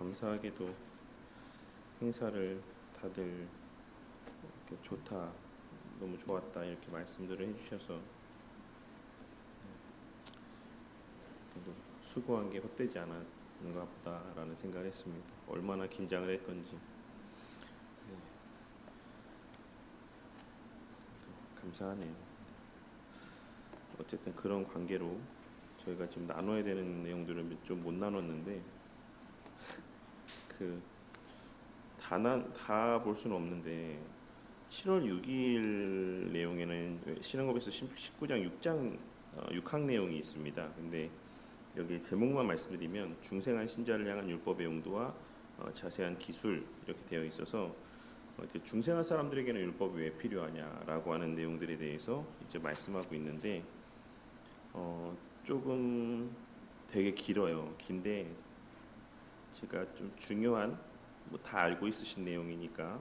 감사하게도 행사를 다들 이렇게 좋다, 너무 좋았다 이렇게 말씀들을 해주셔서 그래도 수고한 게 헛되지 않았는가 보다라는 생각을 했습니다. 얼마나 긴장을 했던지. 감사하네요. 어쨌든 그런 관계로 저희가 지금 나눠야 되는 내용들을 좀 못 나눴는데 다 볼 수는 없는데 7월 6일 내용에는 신앙법에서 19장 6항 내용이 있습니다. 근데 여기 제목만 말씀드리면 중생한 신자를 향한 율법의 용도와 자세한 기술 이렇게 되어 있어서 이렇게 중생한 사람들에게는 율법이 왜 필요하냐라고 하는 내용들에 대해서 이제 말씀하고 있는데 조금 되게 길어요. 긴데 제가 좀 중요한 뭐 다 알고 있으신 내용이니까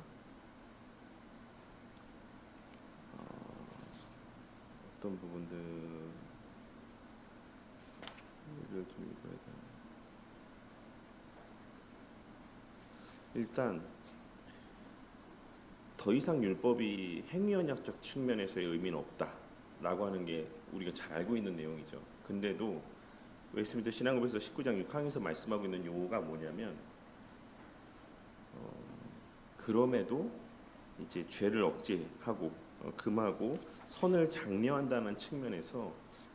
어떤 부분들을 좀 읽어야 되나. 일단 더 이상 율법이 행위언약적 측면에서의 의미는 없다라고 하는 게 우리가 잘 알고 있는 내용이죠. 근데도 웨스트민스터 신앙법에서 19장 6항에서 말씀하고 있는 요구가 뭐냐면 그럼에도 이제 죄를 억제하고 금하고 선을 장려한다는 측면에서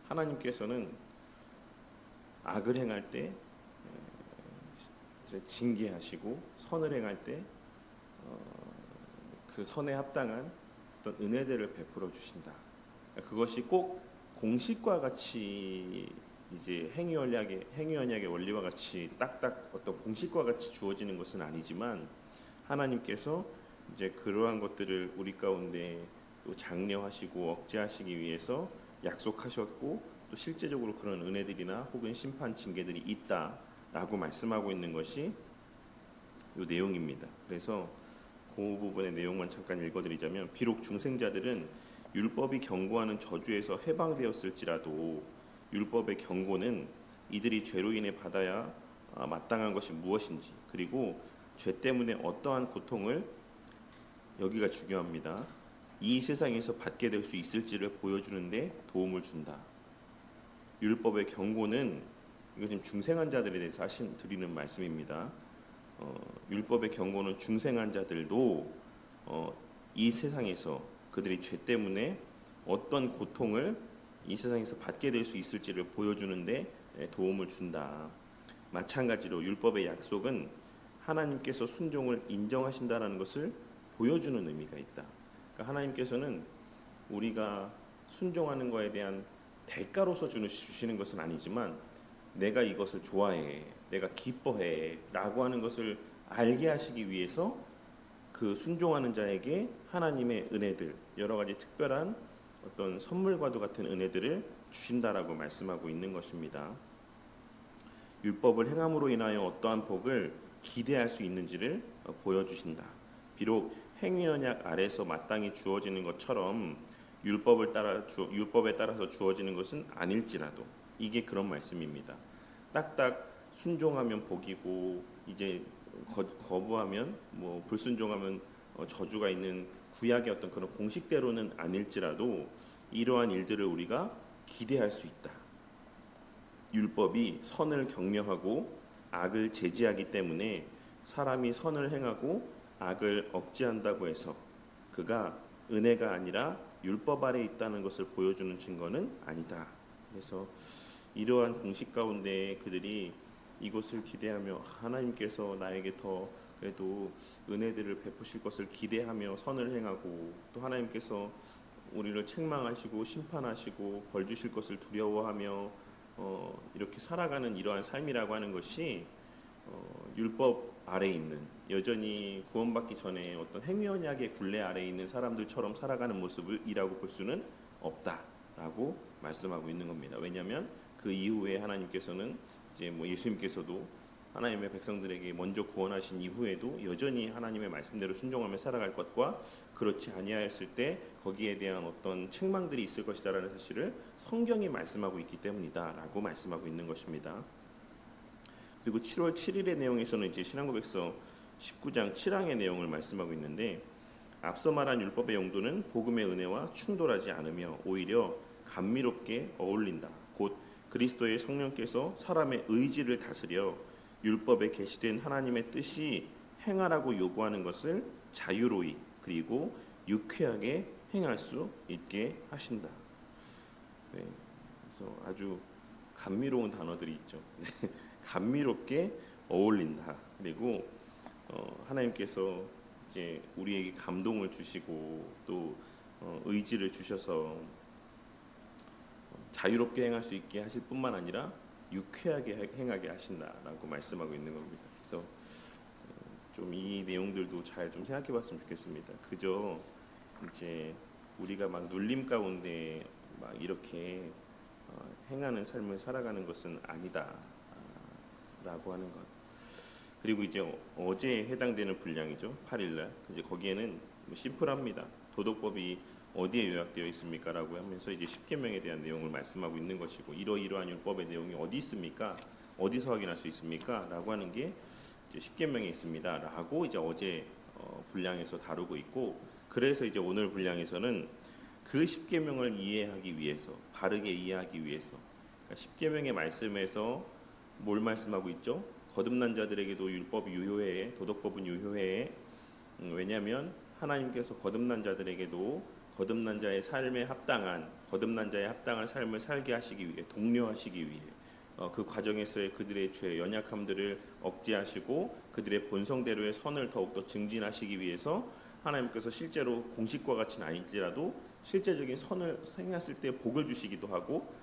하나님께서는 악을 행할 때 이제 징계하시고 선을 행할 때 그 선에 합당한 어떤 은혜들을 베풀어 주신다. 그것이 꼭 공식과 같이 이제 행위언약의 원리와 같이 딱딱 어떤 공식과 같이 주어지는 것은 아니지만 하나님께서 이제 그러한 것들을 우리 가운데 또 장려하시고 억제하시기 위해서 약속하셨고 또 실제적으로 그런 은혜들이나 혹은 심판 징계들이 있다라고 말씀하고 있는 것이 이 내용입니다. 그래서 그 부분의 내용만 잠깐 읽어드리자면 비록 중생자들은 율법이 경고하는 저주에서 해방되었을지라도 율법의 경고는 이들이 죄로 인해 받아야 마땅한 것이 무엇인지 그리고 죄 때문에 어떠한 고통을 여기가 중요합니다. 이 세상에서 받게 될 수 있을지를 보여주는데 도움을 준다. 율법의 경고는 이거 지금 중생한 자들에 대해서 드리는 말씀입니다. 율법의 경고는 중생한 자들도 이 세상에서 그들이 죄 때문에 어떤 고통을 이 세상에서 받게 될 수 있을지를 보여주는데 도움을 준다. 마찬가지로 율법의 약속은 하나님께서 순종을 인정하신다라는 것을 보여주는 의미가 있다. 그러니까 하나님께서는 우리가 순종하는 것에 대한 대가로서 주시는 것은 아니지만 내가 이것을 좋아해, 내가 기뻐해 라고 하는 것을 알게 하시기 위해서 그 순종하는 자에게 하나님의 은혜들, 여러 가지 특별한 어떤 선물과도 같은 은혜들을 주신다라고 말씀하고 있는 것입니다. 율법을 행함으로 인하여 어떠한 복을 기대할 수 있는지를 보여주신다. 비록 행위언약 아래서 마땅히 주어지는 것처럼 율법에 따라서 주어지는 것은 아닐지라도 이게 그런 말씀입니다. 딱딱 순종하면 복이고 이제 거부하면 뭐 불순종하면 저주가 있는 구약의 어떤 그런 공식대로는 아닐지라도 이러한 일들을 우리가 기대할 수 있다. 율법이 선을 격려하고 악을 제지하기 때문에 사람이 선을 행하고 악을 억제한다고 해서 그가 은혜가 아니라 율법 아래 있다는 것을 보여주는 증거는 아니다. 그래서 이러한 공식 가운데 그들이 이것을 기대하며 하나님께서 나에게 더 그래도 은혜들을 베푸실 것을 기대하며 선을 행하고 또 하나님께서 우리를 책망하시고 심판하시고 벌 주실 것을 두려워하며 이렇게 살아가는 이러한 삶이라고 하는 것이 율법 아래에 있는 여전히 구원받기 전에 어떤 행위언약의 굴레 아래에 있는 사람들처럼 살아가는 모습이라고 볼 수는 없다라고 말씀하고 있는 겁니다. 왜냐하면 그 이후에 하나님께서는 이제 뭐 예수님께서도 하나님의 백성들에게 먼저 구원하신 이후에도 여전히 하나님의 말씀대로 순종하며 살아갈 것과 그렇지 아니하였을 때 거기에 대한 어떤 책망들이 있을 것이다라는 사실을 성경이 말씀하고 있기 때문이다라고 말씀하고 있는 것입니다. 그리고 7월 7일의 내용에서는 이제 신앙고백서 19장 7항의 내용을 말씀하고 있는데, 앞서 말한 율법의 용도는 복음의 은혜와 충돌하지 않으며 오히려 감미롭게 어울린다. 곧 그리스도의 성령께서 사람의 의지를 다스려 율법에 계시된 하나님의 뜻이 행하라고 요구하는 것을 자유로이 그리고 유쾌하게 행할 수 있게 하신다. 네, 그래서 아주 감미로운 단어들이 있죠. 감미롭게 어울린다. 그리고 하나님께서 이제 우리에게 감동을 주시고 또 의지를 주셔서 자유롭게 행할 수 있게 하실 뿐만 아니라 유쾌하게 행하게 하신다라고 말씀하고 있는 겁니다. 그래서 좀 이 내용들도 잘 좀 생각해봤으면 좋겠습니다. 그저 이제 우리가 막 눌림 가운데 막 이렇게 행하는 삶을 살아가는 것은 아니다라고 하는 것. 그리고 이제 어제에 해당되는 분량이죠. 8일날. 이제 거기에는 심플합니다. 도덕법이 어디에 요약되어 있습니까라고 하면서 이제 십계명에 대한 내용을 말씀하고 있는 것이고, 이러이러한 율법의 내용이 어디 있습니까? 어디서 확인할 수 있습니까?라고 하는 게 이제 십계명에 있습니다라고 이제 어제 분량에서 다루고 있고, 그래서 이제 오늘 분량에서는 그 십계명을 이해하기 위해서, 바르게 이해하기 위해서, 그러니까 십계명의 말씀에서 뭘 말씀하고 있죠? 거듭난 자들에게도 율법이 유효해, 도덕법은 유효해. 왜냐하면 하나님께서 거듭난 자들에게도 거듭난 자의 삶에 합당한, 거듭난 자의 합당한 삶을 살게 하시기 위해, 독려하시기 위해 그 과정에서의 그들의 죄, 연약함들을 억제하시고 그들의 본성대로의 선을 더욱더 증진하시기 위해서 하나님께서 실제로 공식과 같이는 아닐지라도 실제적인 선을 행했을 때 복을 주시기도 하고,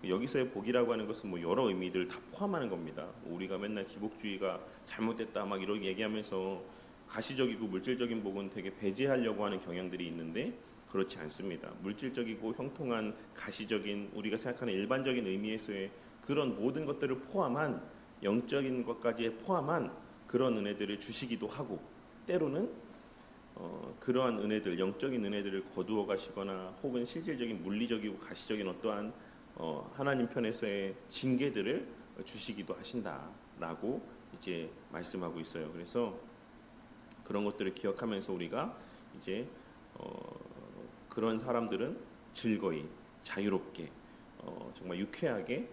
여기서의 복이라고 하는 것은 뭐 여러 의미들 다 포함하는 겁니다. 우리가 맨날 기복주의가 잘못됐다 막 이렇게 얘기하면서 가시적이고 물질적인 복은 되게 배제하려고 하는 경향들이 있는데, 그렇지 않습니다. 물질적이고 형통한 가시적인 우리가 생각하는 일반적인 의미에서의 그런 모든 것들을 포함한, 영적인 것까지 포함한 그런 은혜들을 주시기도 하고, 때로는 그러한 은혜들, 영적인 은혜들을 거두어 가시거나 혹은 실질적인 물리적이고 가시적인 어떠한 하나님 편에서의 징계들을 주시기도 하신다라고 이제 말씀하고 있어요. 그래서 그런 것들을 기억하면서 우리가 이제 그런 사람들은 즐거이 자유롭게 정말 유쾌하게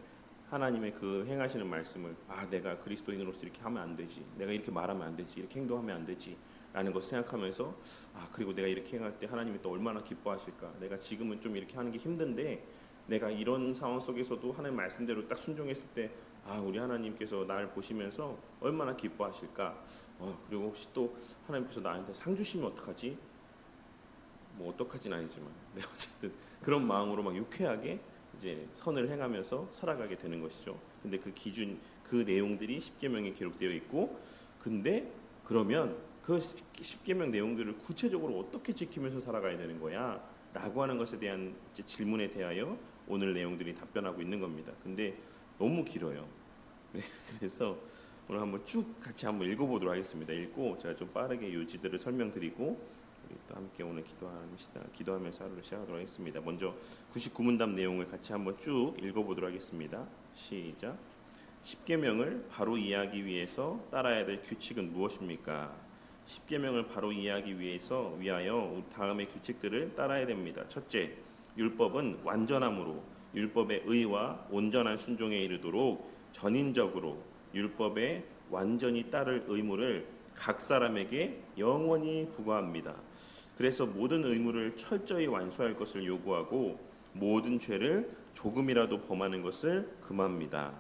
하나님의 그 행하시는 말씀을, 내가 그리스도인으로서 이렇게 하면 안 되지, 내가 이렇게 말하면 안 되지, 이렇게 행동하면 안 되지 라는 것을 생각하면서, 그리고 내가 이렇게 행할 때 하나님이 또 얼마나 기뻐하실까, 내가 지금은 좀 이렇게 하는 게 힘든데 내가 이런 상황 속에서도 하나님 말씀대로 딱 순종했을 때 우리 하나님께서 나를 보시면서 얼마나 기뻐하실까. 그리고 혹시 또 하나님께서 나한테 상 주시면 어떡하지? 뭐 어떡하진 아니지만 어쨌든 그런 마음으로 막 유쾌하게 이제 선을 행하면서 살아가게 되는 것이죠. 근데 그 기준, 그 내용들이 십계명에 기록되어 있고, 근데 그러면 그 십계명 내용들을 구체적으로 어떻게 지키면서 살아가야 되는 거야? 라고 하는 것에 대한 이제 질문에 대하여 오늘 내용들이 답변하고 있는 겁니다. 근데 너무 길어요. 네, 그래서 오늘 한번 쭉 같이 한번 읽어보도록 하겠습니다. 읽고 제가 좀 빠르게 요지들을 설명드리고 우리 또 함께 오늘 기도하면서 하루를 시작하도록 하겠습니다. 먼저 99문답 내용을 같이 한번 쭉 읽어보도록 하겠습니다. 시작. 십계명을 바로 이해하기 위해서 따라야 될 규칙은 무엇입니까? 십계명을 바로 이해하기 위하여 다음의 규칙들을 따라야 됩니다. 첫째, 율법은 완전함으로 율법의 의와 온전한 순종에 이르도록 전인적으로 율법에 완전히 따를 의무를 각 사람에게 영원히 부과합니다. 그래서 모든 의무를 철저히 완수할 것을 요구하고 모든 죄를 조금이라도 범하는 것을 금합니다.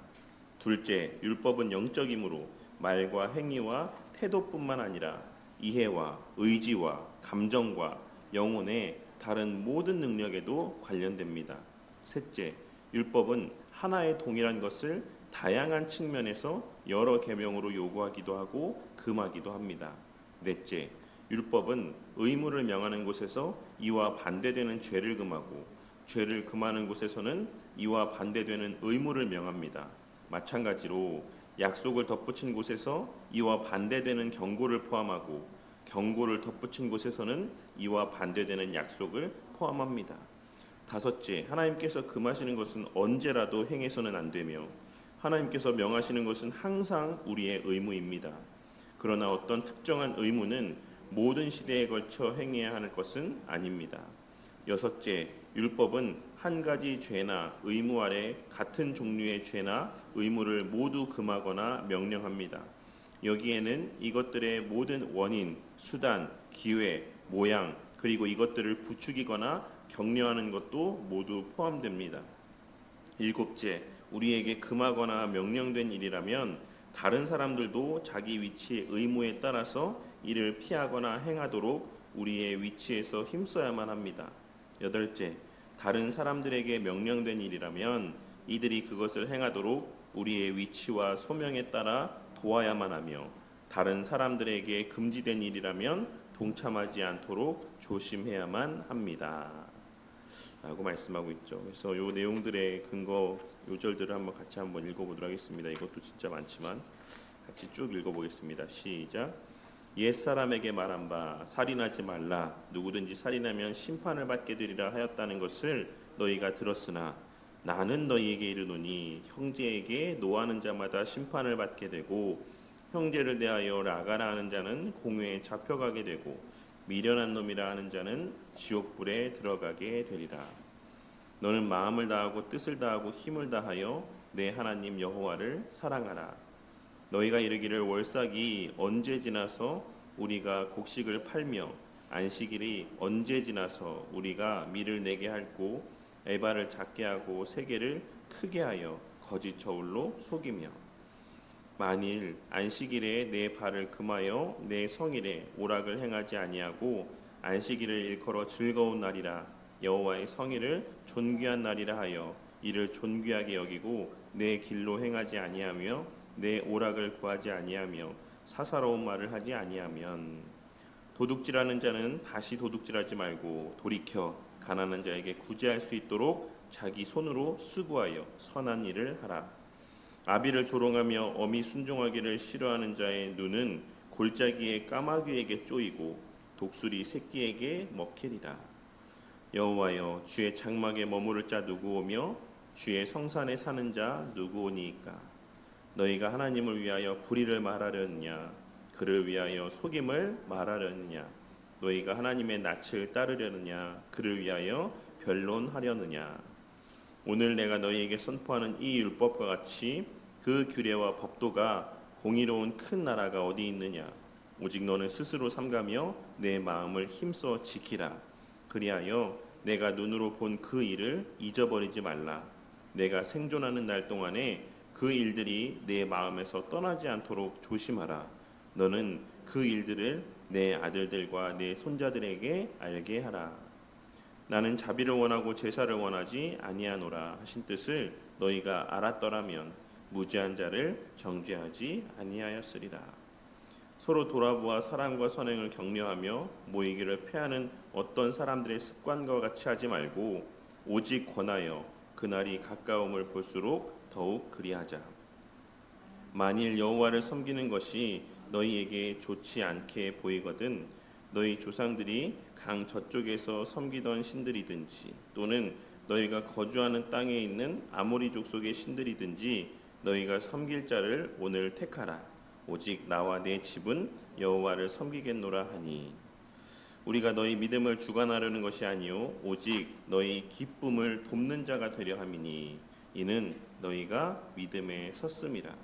둘째, 율법은 영적이므로 말과 행위와 태도뿐만 아니라 이해와 의지와 감정과 영혼의 다른 모든 능력에도 관련됩니다. 셋째, 율법은 하나의 동일한 것을 다양한 측면에서 여러 계명으로 요구하기도 하고 금하기도 합니다. 넷째, 율법은 의무를 명하는 곳에서 이와 반대되는 죄를 금하고 죄를 금하는 곳에서는 이와 반대되는 의무를 명합니다. 마찬가지로 약속을 덧붙인 곳에서 이와 반대되는 경고를 포함하고 경고를 덧붙인 곳에서는 이와 반대되는 약속을 포함합니다. 다섯째, 하나님께서 금하시는 것은 언제라도 행해서는 안 되며 하나님께서 명하시는 것은 항상 우리의 의무입니다. 그러나 어떤 특정한 의무는 모든 시대에 걸쳐 행해야 하는 것은 아닙니다. 여섯째, 율법은 한 가지 죄나 의무 아래 같은 종류의 죄나 의무를 모두 금하거나 명령합니다. 여기에는 이것들의 모든 원인, 수단, 기회, 모양, 그리고 이것들을 부추기거나 격려하는 것도 모두 포함됩니다. 일곱째, 우리에게 금하거나 명령된 일이라면 다른 사람들도 자기 위치의 의무에 따라서 이를 피하거나 행하도록 우리의 위치에서 힘써야만 합니다. 여덟째, 다른 사람들에게 명령된 일이라면 이들이 그것을 행하도록 우리의 위치와 소명에 따라 도와야만 하며, 다른 사람들에게 금지된 일이라면 동참하지 않도록 조심해야만 합니다. 라고 말씀하고 있죠. 그래서 이 내용들의 근거 요절들을 같이 한번 읽어보도록 하겠습니다. 이것도 진짜 많지만 같이 쭉 읽어보겠습니다. 시작. 옛사람에게 말한 바 살인하지 말라. 누구든지 살인하면 심판을 받게 되리라 하였다는 것을 너희가 들었으나 나는 너희에게 이르노니 형제에게 노하는 자마다 심판을 받게 되고 형제를 대하여 라가라 하는 자는 공회에 잡혀가게 되고 미련한 놈이라 하는 자는 지옥불에 들어가게 되리라. 너는 마음을 다하고 뜻을 다하고 힘을 다하여 내 하나님 여호와를 사랑하라. 너희가 이르기를 월삭이 언제 지나서 우리가 곡식을 팔며 안식일이 언제 지나서 우리가 밀을 내게 할고 에바를 작게 하고 세게를 크게 하여 거짓 저울로 속이며 만일 안식일에 내 발을 금하여 내 성일에 오락을 행하지 아니하고 안식일을 일컬어 즐거운 날이라 여호와의 성일을 존귀한 날이라 하여 이를 존귀하게 여기고 내 길로 행하지 아니하며 내 오락을 구하지 아니하며 사사로운 말을 하지 아니하면 도둑질하는 자는 다시 도둑질하지 말고 돌이켜 가난한 자에게 구제할 수 있도록 자기 손으로 수고하여 선한 일을 하라. 아비를 조롱하며 어미 순종하기를 싫어하는 자의 눈은 골짜기의 까마귀에게 쪼이고 독수리 새끼에게 먹히리라. 여호와여, 주의 장막에 머무를 자 누구오며 주의 성산에 사는 자 누구오니이까? 너희가 하나님을 위하여 불의를 말하려느냐? 그를 위하여 속임을 말하려느냐? 너희가 하나님의 낯을 따르려느냐? 그를 위하여 변론하려느냐? 오늘 내가 너희에게 선포하는 이 율법과 같이 그 규례와 법도가 공의로운 큰 나라가 어디 있느냐? 오직 너는 스스로 삼가며 내 마음을 힘써 지키라. 그리하여 내가 눈으로 본 그 일을 잊어버리지 말라. 내가 생존하는 날 동안에 그 일들이 내 마음에서 떠나지 않도록 조심하라. 너는 그 일들을 내 아들들과 내 손자들에게 알게 하라. 나는 자비를 원하고 제사를 원하지 아니하노라 하신 뜻을 너희가 알았더라면 무죄한 자를 정죄하지 아니하였으리라. 서로 돌아보아 사랑과 선행을 격려하며 모이기를 패하는 어떤 사람들의 습관과 같이 하지 말고 오직 권하여 그날이 가까움을 볼수록 더욱 그리하자. 만일 여호와를 섬기는 것이 너희에게 좋지 않게 보이거든 너희 조상들이 강 저쪽에서 섬기던 신들이든지 또는 너희가 거주하는 땅에 있는 아모리 족속의 신들이든지 너희가 섬길 자를 오늘 택하라. 오직 나와 내 집은 여호와를 섬기겠노라 하니 우리가 너희 믿음을 주관하려는 것이 아니요 오직 너희 기쁨을 돕는 자가 되려 함이니 이는 너희가 믿음에 섰음이라.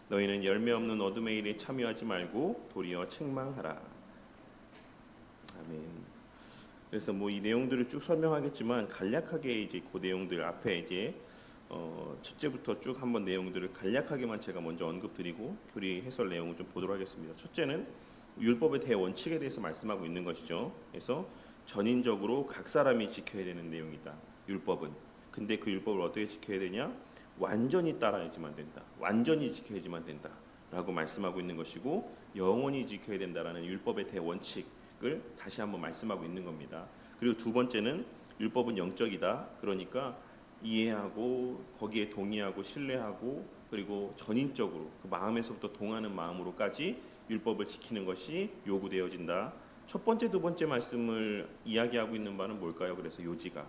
너희는 열매 없는 어둠의 일에 참여하지 말고 도리어 책망하라. 아멘. 그래서 이 내용들을 쭉 설명하겠지만 간략하게 이제 그 내용들 앞에 이제 첫째부터 쭉 한번 내용들을 간략하게만 제가 먼저 언급드리고 교리 해설 내용을 좀 보도록 하겠습니다. 첫째는 율법의 대원칙에 대해서 말씀하고 있는 것이죠. 그래서 전인적으로 각 사람이 지켜야 되는 내용이다. 율법은. 근데 그 율법을 어떻게 지켜야 되냐? 완전히 따라야지만 된다. 완전히 지켜야지만 된다. 라고 말씀하고 있는 것이고 영원히 지켜야 된다라는 율법의 대원칙을 다시 한번 말씀하고 있는 겁니다. 그리고 두 번째는 율법은 영적이다. 그러니까 이해하고 거기에 동의하고 신뢰하고 그리고 전인적으로 그 마음에서부터 동하는 마음으로까지 율법을 지키는 것이 요구되어진다. 첫 번째, 두 번째 말씀을 이야기하고 있는 바는 뭘까요? 그래서 요지가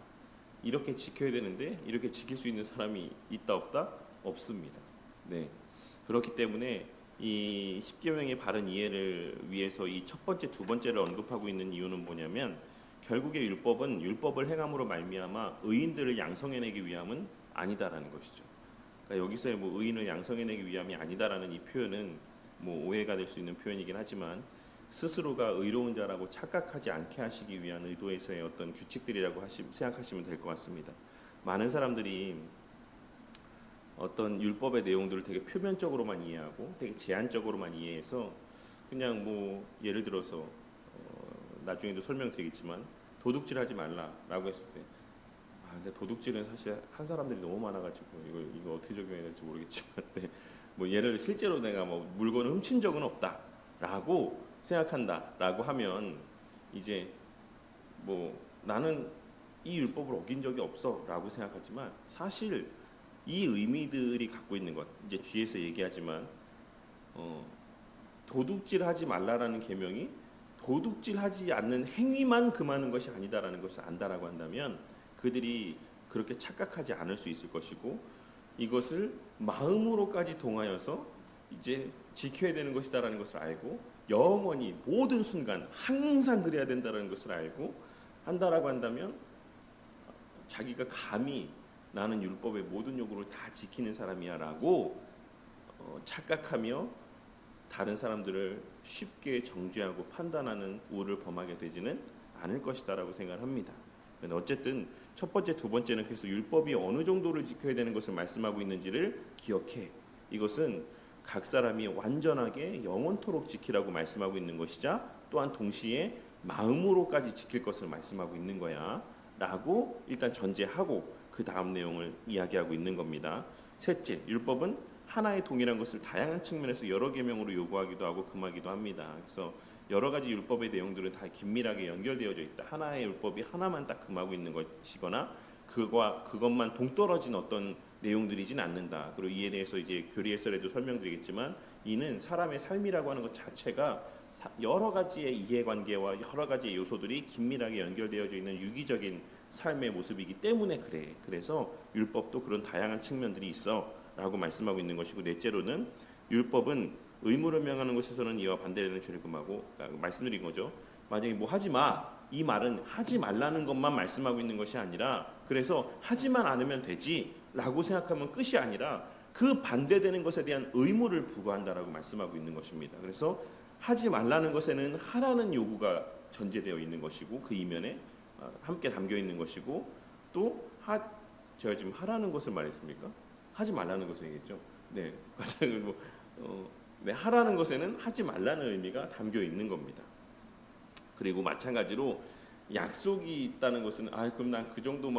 이렇게 지켜야 되는데 이렇게 지킬 수 있는 사람이 있다 없다? 없습니다. 네. 그렇기 때문에 이 십계명의 바른 이해를 위해서 이 첫 번째, 두 번째를 언급하고 있는 이유는 뭐냐면 결국에 율법은 율법을 행함으로 말미암아 의인들을 양성해내기 위함은 아니다라는 것이죠. 그러니까 여기서의 뭐 의인을 양성해내기 위함이 아니다라는 이 표현은 뭐 오해가 될 수 있는 표현이긴 하지만 스스로가 의로운 자라고 착각하지 않게 하시기 위한 의도에서의 어떤 규칙들이라고 생각하시면 될 것 같습니다. 많은 사람들이 어떤 율법의 내용들을 되게 표면적으로만 이해하고 되게 제한적으로만 이해해서 그냥 뭐 예를 들어서 나중에도 설명드리겠지만 도둑질하지 말라라고 했을 때 근데 도둑질은 사실 한 사람들이 너무 많아가지고 이거 어떻게 적용해야 될지 모르겠지만 뭐 예를 실제로 내가 뭐 물건을 훔친 적은 없다라고 생각한다라고 하면 이제 뭐 나는 이 율법을 어긴 적이 없어라고 생각하지만 사실 이 의미들이 갖고 있는 것 이제 뒤에서 얘기하지만 도둑질하지 말라라는 계명이 도둑질하지 않는 행위만 금하는 것이 아니다라는 것을 안다라고 한다면 그들이 그렇게 착각하지 않을 수 있을 것이고 이것을 마음으로까지 동하여서 이제 지켜야 되는 것이다라는 것을 알고 영원히 모든 순간 항상 그래야 된다라는 것을 알고 한다라고 한다면 자기가 감히 나는 율법의 모든 요구를 다 지키는 사람이야라고 착각하며 다른 사람들을 쉽게 정죄하고 판단하는 우를 범하게 되지는 않을 것이다라고 생각을 합니다. 어쨌든 첫 번째, 두 번째는 그래서 율법이 어느 정도를 지켜야 되는 것을 말씀하고 있는지를 기억해. 이것은 각 사람이 완전하게 영원토록 지키라고 말씀하고 있는 것이자 또한 동시에 마음으로까지 지킬 것을 말씀하고 있는 거야 라고 일단 전제하고 그 다음 내용을 이야기하고 있는 겁니다. 셋째, 율법은 하나의 동일한 것을 다양한 측면에서 여러 계명으로 요구하기도 하고 금하기도 합니다. 그래서 여러 가지 율법의 내용들은 다 긴밀하게 연결되어져 있다. 하나의 율법이 하나만 딱 금하고 있는 것이거나 그것만 동떨어진 어떤 내용들이진 않는다. 그리고 이에 대해서 이제 교리 해설에도 설명드리겠지만 이는 사람의 삶이라고 하는 것 자체가 여러 가지의 이해관계와 여러 가지의 요소들이 긴밀하게 연결되어져 있는 유기적인 삶의 모습이기 때문에 그래. 그래서 율법도 그런 다양한 측면들이 있어라고 말씀하고 있는 것이고 넷째로는 율법은 의무를 명하는 것에서는 이와 반대되는 죄를 금하고 그러니까 말씀드린 거죠. 만약에 뭐 하지 마. 이 말은 하지 말라는 것만 말씀하고 있는 것이 아니라 그래서 하지만 않으면 되지라고 생각하면 끝이 아니라 그 반대되는 것에 대한 의무를 부과한다라고 말씀하고 있는 것입니다. 그래서 하지 말라는 것에는 하라는 요구가 전제되어 있는 것이고 그 이면에 함께 담겨 있는 것이고 또 제가 지금 하라는 것을 말했습니까? 하지 말라는 것을 얘기했죠. 네, 네, 하라는 것에는 하지 말라는 의미가 담겨 있는 겁니다. 그리고 마찬가지로 약속이 있다는 것은 그럼 난 그 정도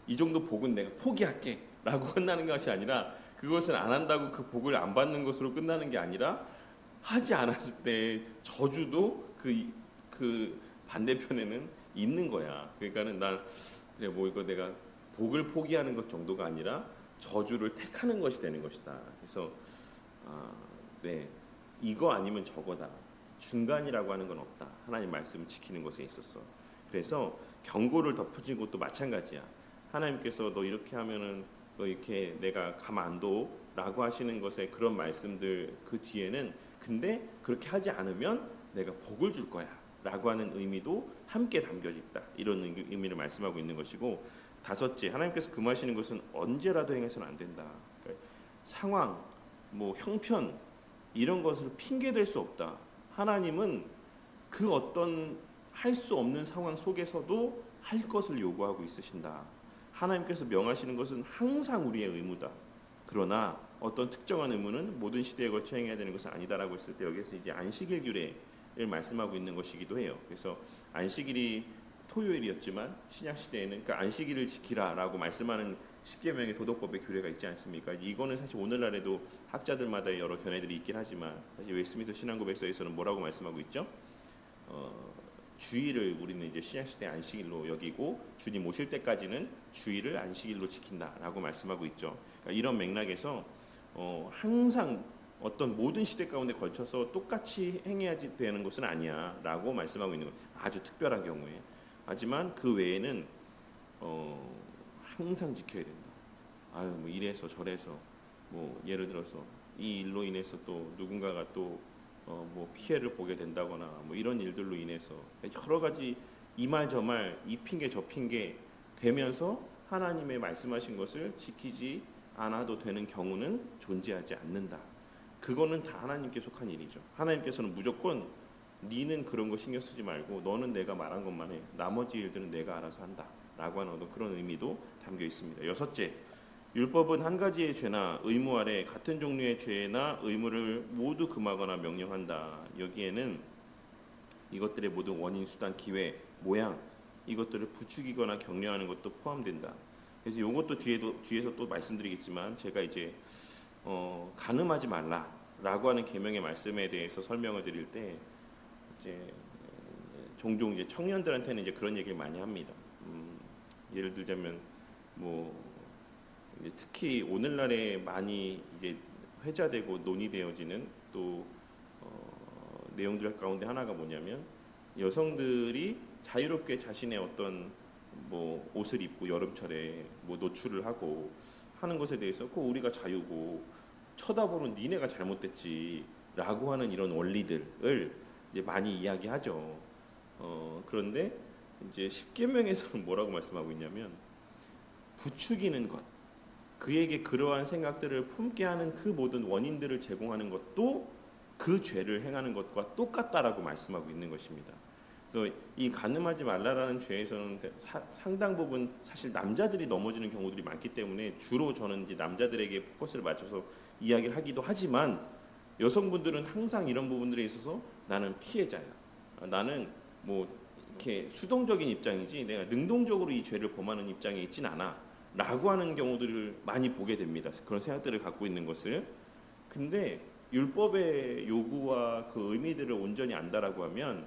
이 정도 복은 내가 포기할게라고 끝나는 것이 아니라 그것을 안 한다고 그 복을 안 받는 것으로 끝나는 게 아니라 하지 않았을 때 저주도 그 반대편에는 있는 거야. 그러니까는 그래 뭐 이거 내가 복을 포기하는 것 정도가 아니라 저주를 택하는 것이 되는 것이다. 그래서 네, 이거 아니면 저거다. 중간이라고 하는 건 없다. 하나님 말씀을 지키는 것에 있어서. 그래서 경고를 덧붙인 것도 마찬가지야. 하나님께서 너 이렇게 하면은 너 이렇게 내가 가만 안 둬라고 하시는 것에 그런 말씀들 그 뒤에는 근데 그렇게 하지 않으면 내가 복을 줄 거야 라고 하는 의미도 함께 담겨져 있다. 이런 의미를 말씀하고 있는 것이고 다섯째, 하나님께서 금하시는 것은 언제라도 행해서는 안 된다. 그러니까 상황, 뭐 형편 이런 것을 핑계댈 수 없다. 하나님은 그 어떤 할 수 없는 상황 속에서도 할 것을 요구하고 있으신다. 하나님께서 명하시는 것은 항상 우리의 의무다. 그러나 어떤 특정한 의무는 모든 시대에 걸쳐 행해야 되는 것은 아니다라고 했을 때 여기서 이제 안식일 규례를 말씀하고 있는 것이기도 해요. 그래서 안식일이 토요일이었지만 신약 시대에는 그러니까 안식일을 지키라라고 말씀하는 십계명의 도덕법의 규례가 있지 않습니까? 이거는 사실 오늘날에도 학자들마다 여러 견해들이 있긴 하지만 사실 웨스트민스터 신앙고백서에서는 뭐라고 말씀하고 있죠? 주일을 우리는 이제 신약 시대 안식일로 여기고 주님 오실 때까지는 주일을 안식일로 지킨다라고 말씀하고 있죠. 그러니까 이런 맥락에서 항상 어떤 모든 시대 가운데 걸쳐서 똑같이 행해야 되는 것은 아니야라고 말씀하고 있는 것. 아주 특별한 경우에. 하지만 그 외에는 항상 지켜야 된다. 뭐 이래서 저래서 뭐 예를 들어서 이 일로 인해서 또 누군가가 또 뭐 피해를 보게 된다거나 뭐 이런 일들로 인해서 여러 가지 이 말 저 말 이 핑계 저 핑계 되면서 하나님의 말씀하신 것을 지키지 않아도 되는 경우는 존재하지 않는다. 그거는 다 하나님께 속한 일이죠. 하나님께서는 무조건 니는 그런 거 신경 쓰지 말고 너는 내가 말한 것만 해. 나머지 일들은 내가 알아서 한다. 라고 하는 어떤 그런 의미도 담겨 있습니다. 여섯째, 율법은 한 가지의 죄나 의무 아래 같은 종류의 죄나 의무를 모두 금하거나 명령한다. 여기에는 이것들의 모든 원인, 수단, 기회, 모양 이것들을 부추기거나 격려하는 것도 포함된다. 그래서 이것도 뒤에서 또 말씀드리겠지만 제가 이제 간음하지 말라라고 하는 계명의 말씀에 대해서 설명을 드릴 때 이제 종종 이제 청년들한테는 이제 그런 얘기를 많이 합니다. 예를 들자면 뭐 이제 특히 오늘날에 많이 이제 회자되고 논의되어지는 또 내용들 가운데 하나가 뭐냐면 여성들이 자유롭게 자신의 어떤 뭐 옷을 입고 여름철에 뭐 노출을 하고 하는 것에 대해서 그 우리가 자유고 쳐다보는 니네가 잘못됐지라고 하는 이런 원리들을 이제 많이 이야기하죠. 그런데 이제 십계명에서는 뭐라고 말씀하고 있냐면 부추기는 것, 그에게 그러한 생각들을 품게 하는 그 모든 원인들을 제공하는 것도 그 죄를 행하는 것과 똑같다라고 말씀하고 있는 것입니다. 그래서 이 간음하지 말라라는 죄에서는 상당 부분 사실 남자들이 넘어지는 경우들이 많기 때문에 주로 저는 이제 남자들에게 포커스를 맞춰서 이야기를 하기도 하지만 여성분들은 항상 이런 부분들에 있어서 나는 피해자야. 나는 뭐 이렇게 수동적인 입장이지 내가 능동적으로 이 죄를 범하는 입장에 있진 않아. 라고 하는 경우들을 많이 보게 됩니다. 그런 생각들을 갖고 있는 것을. 근데 율법의 요구와 그 의미들을 온전히 안다라고 하면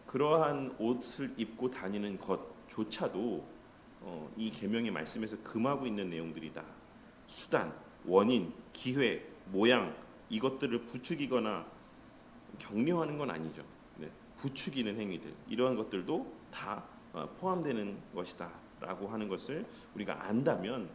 그러한 옷을 입고 다니는 것조차도 이 계명의 말씀에서 금하고 있는 내용들이다. 수단, 원인, 기회, 모양 이것들을 부추기거나 격려하는 건 아니죠. 네, 부추기는 행위들 이러한 것들도 다 포함되는 것이다 라고 하는 것을 우리가 안다면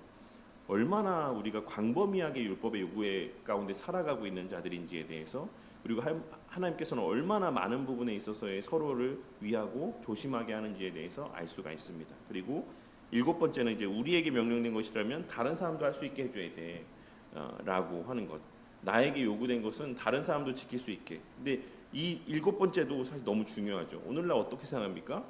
얼마나 우리가 광범위하게 율법의 요구에 가운데 살아가고 있는 자들인지에 대해서 그리고 하나님께서는 얼마나 많은 부분에 있어서의 서로를 위하고 조심하게 하는지에 대해서 알 수가 있습니다. 그리고 일곱 번째는 이제 우리에게 명령된 것이라면 다른 사람도 할 수 있게 해줘야 돼 라고 하는 것. 나에게 요구된 것은 다른 사람도 지킬 수 있게. 근데 이 일곱 번째도 사실 너무 중요하죠. 오늘날 어떻게 생각합니까?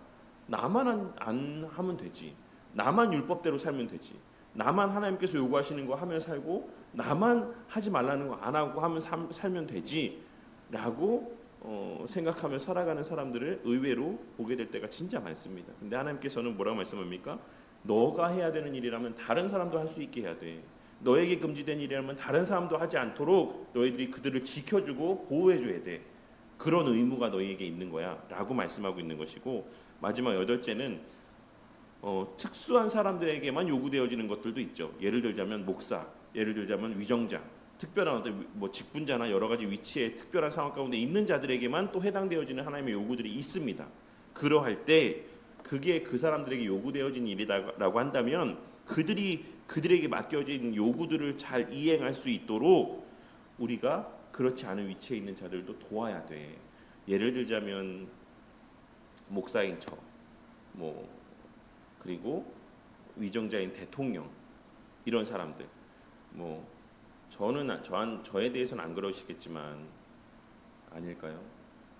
나만 안 하면 되지. 나만 율법대로 살면 되지. 나만 하나님께서 요구하시는 거 하면 살고 나만 하지 말라는 거 안 하고 하면 살면 되지 라고 생각하며 살아가는 사람들을 의외로 보게 될 때가 진짜 많습니다. 근데 하나님께서는 뭐라고 말씀합니까? 너가 해야 되는 일이라면 다른 사람도 할 수 있게 해야 돼. 너에게 금지된 일이라면 다른 사람도 하지 않도록 너희들이 그들을 지켜주고 보호해줘야 돼. 그런 의무가 너희에게 있는 거야 라고 말씀하고 있는 것이고, 마지막 여덟째는 특수한 사람들에게만 요구되어지는 것들도 있죠. 예를 들자면 목사, 예를 들자면 위정자, 특별한 어떤 뭐 직분자나 여러 가지 위치에 특별한 상황 가운데 있는 자들에게만 또 해당되어지는 하나님의 요구들이 있습니다. 그러할 때 그게 그 사람들에게 요구되어진 일이라고 한다면 그들에게 맡겨진 요구들을 잘 이행할 수 있도록 우리가 그렇지 않은 위치에 있는 자들도 도와야 돼. 예를 들자면 목사인 척, 뭐 그리고 위정자인 대통령 이런 사람들, 뭐 저에 대해서는 안 그러시겠지만 아닐까요?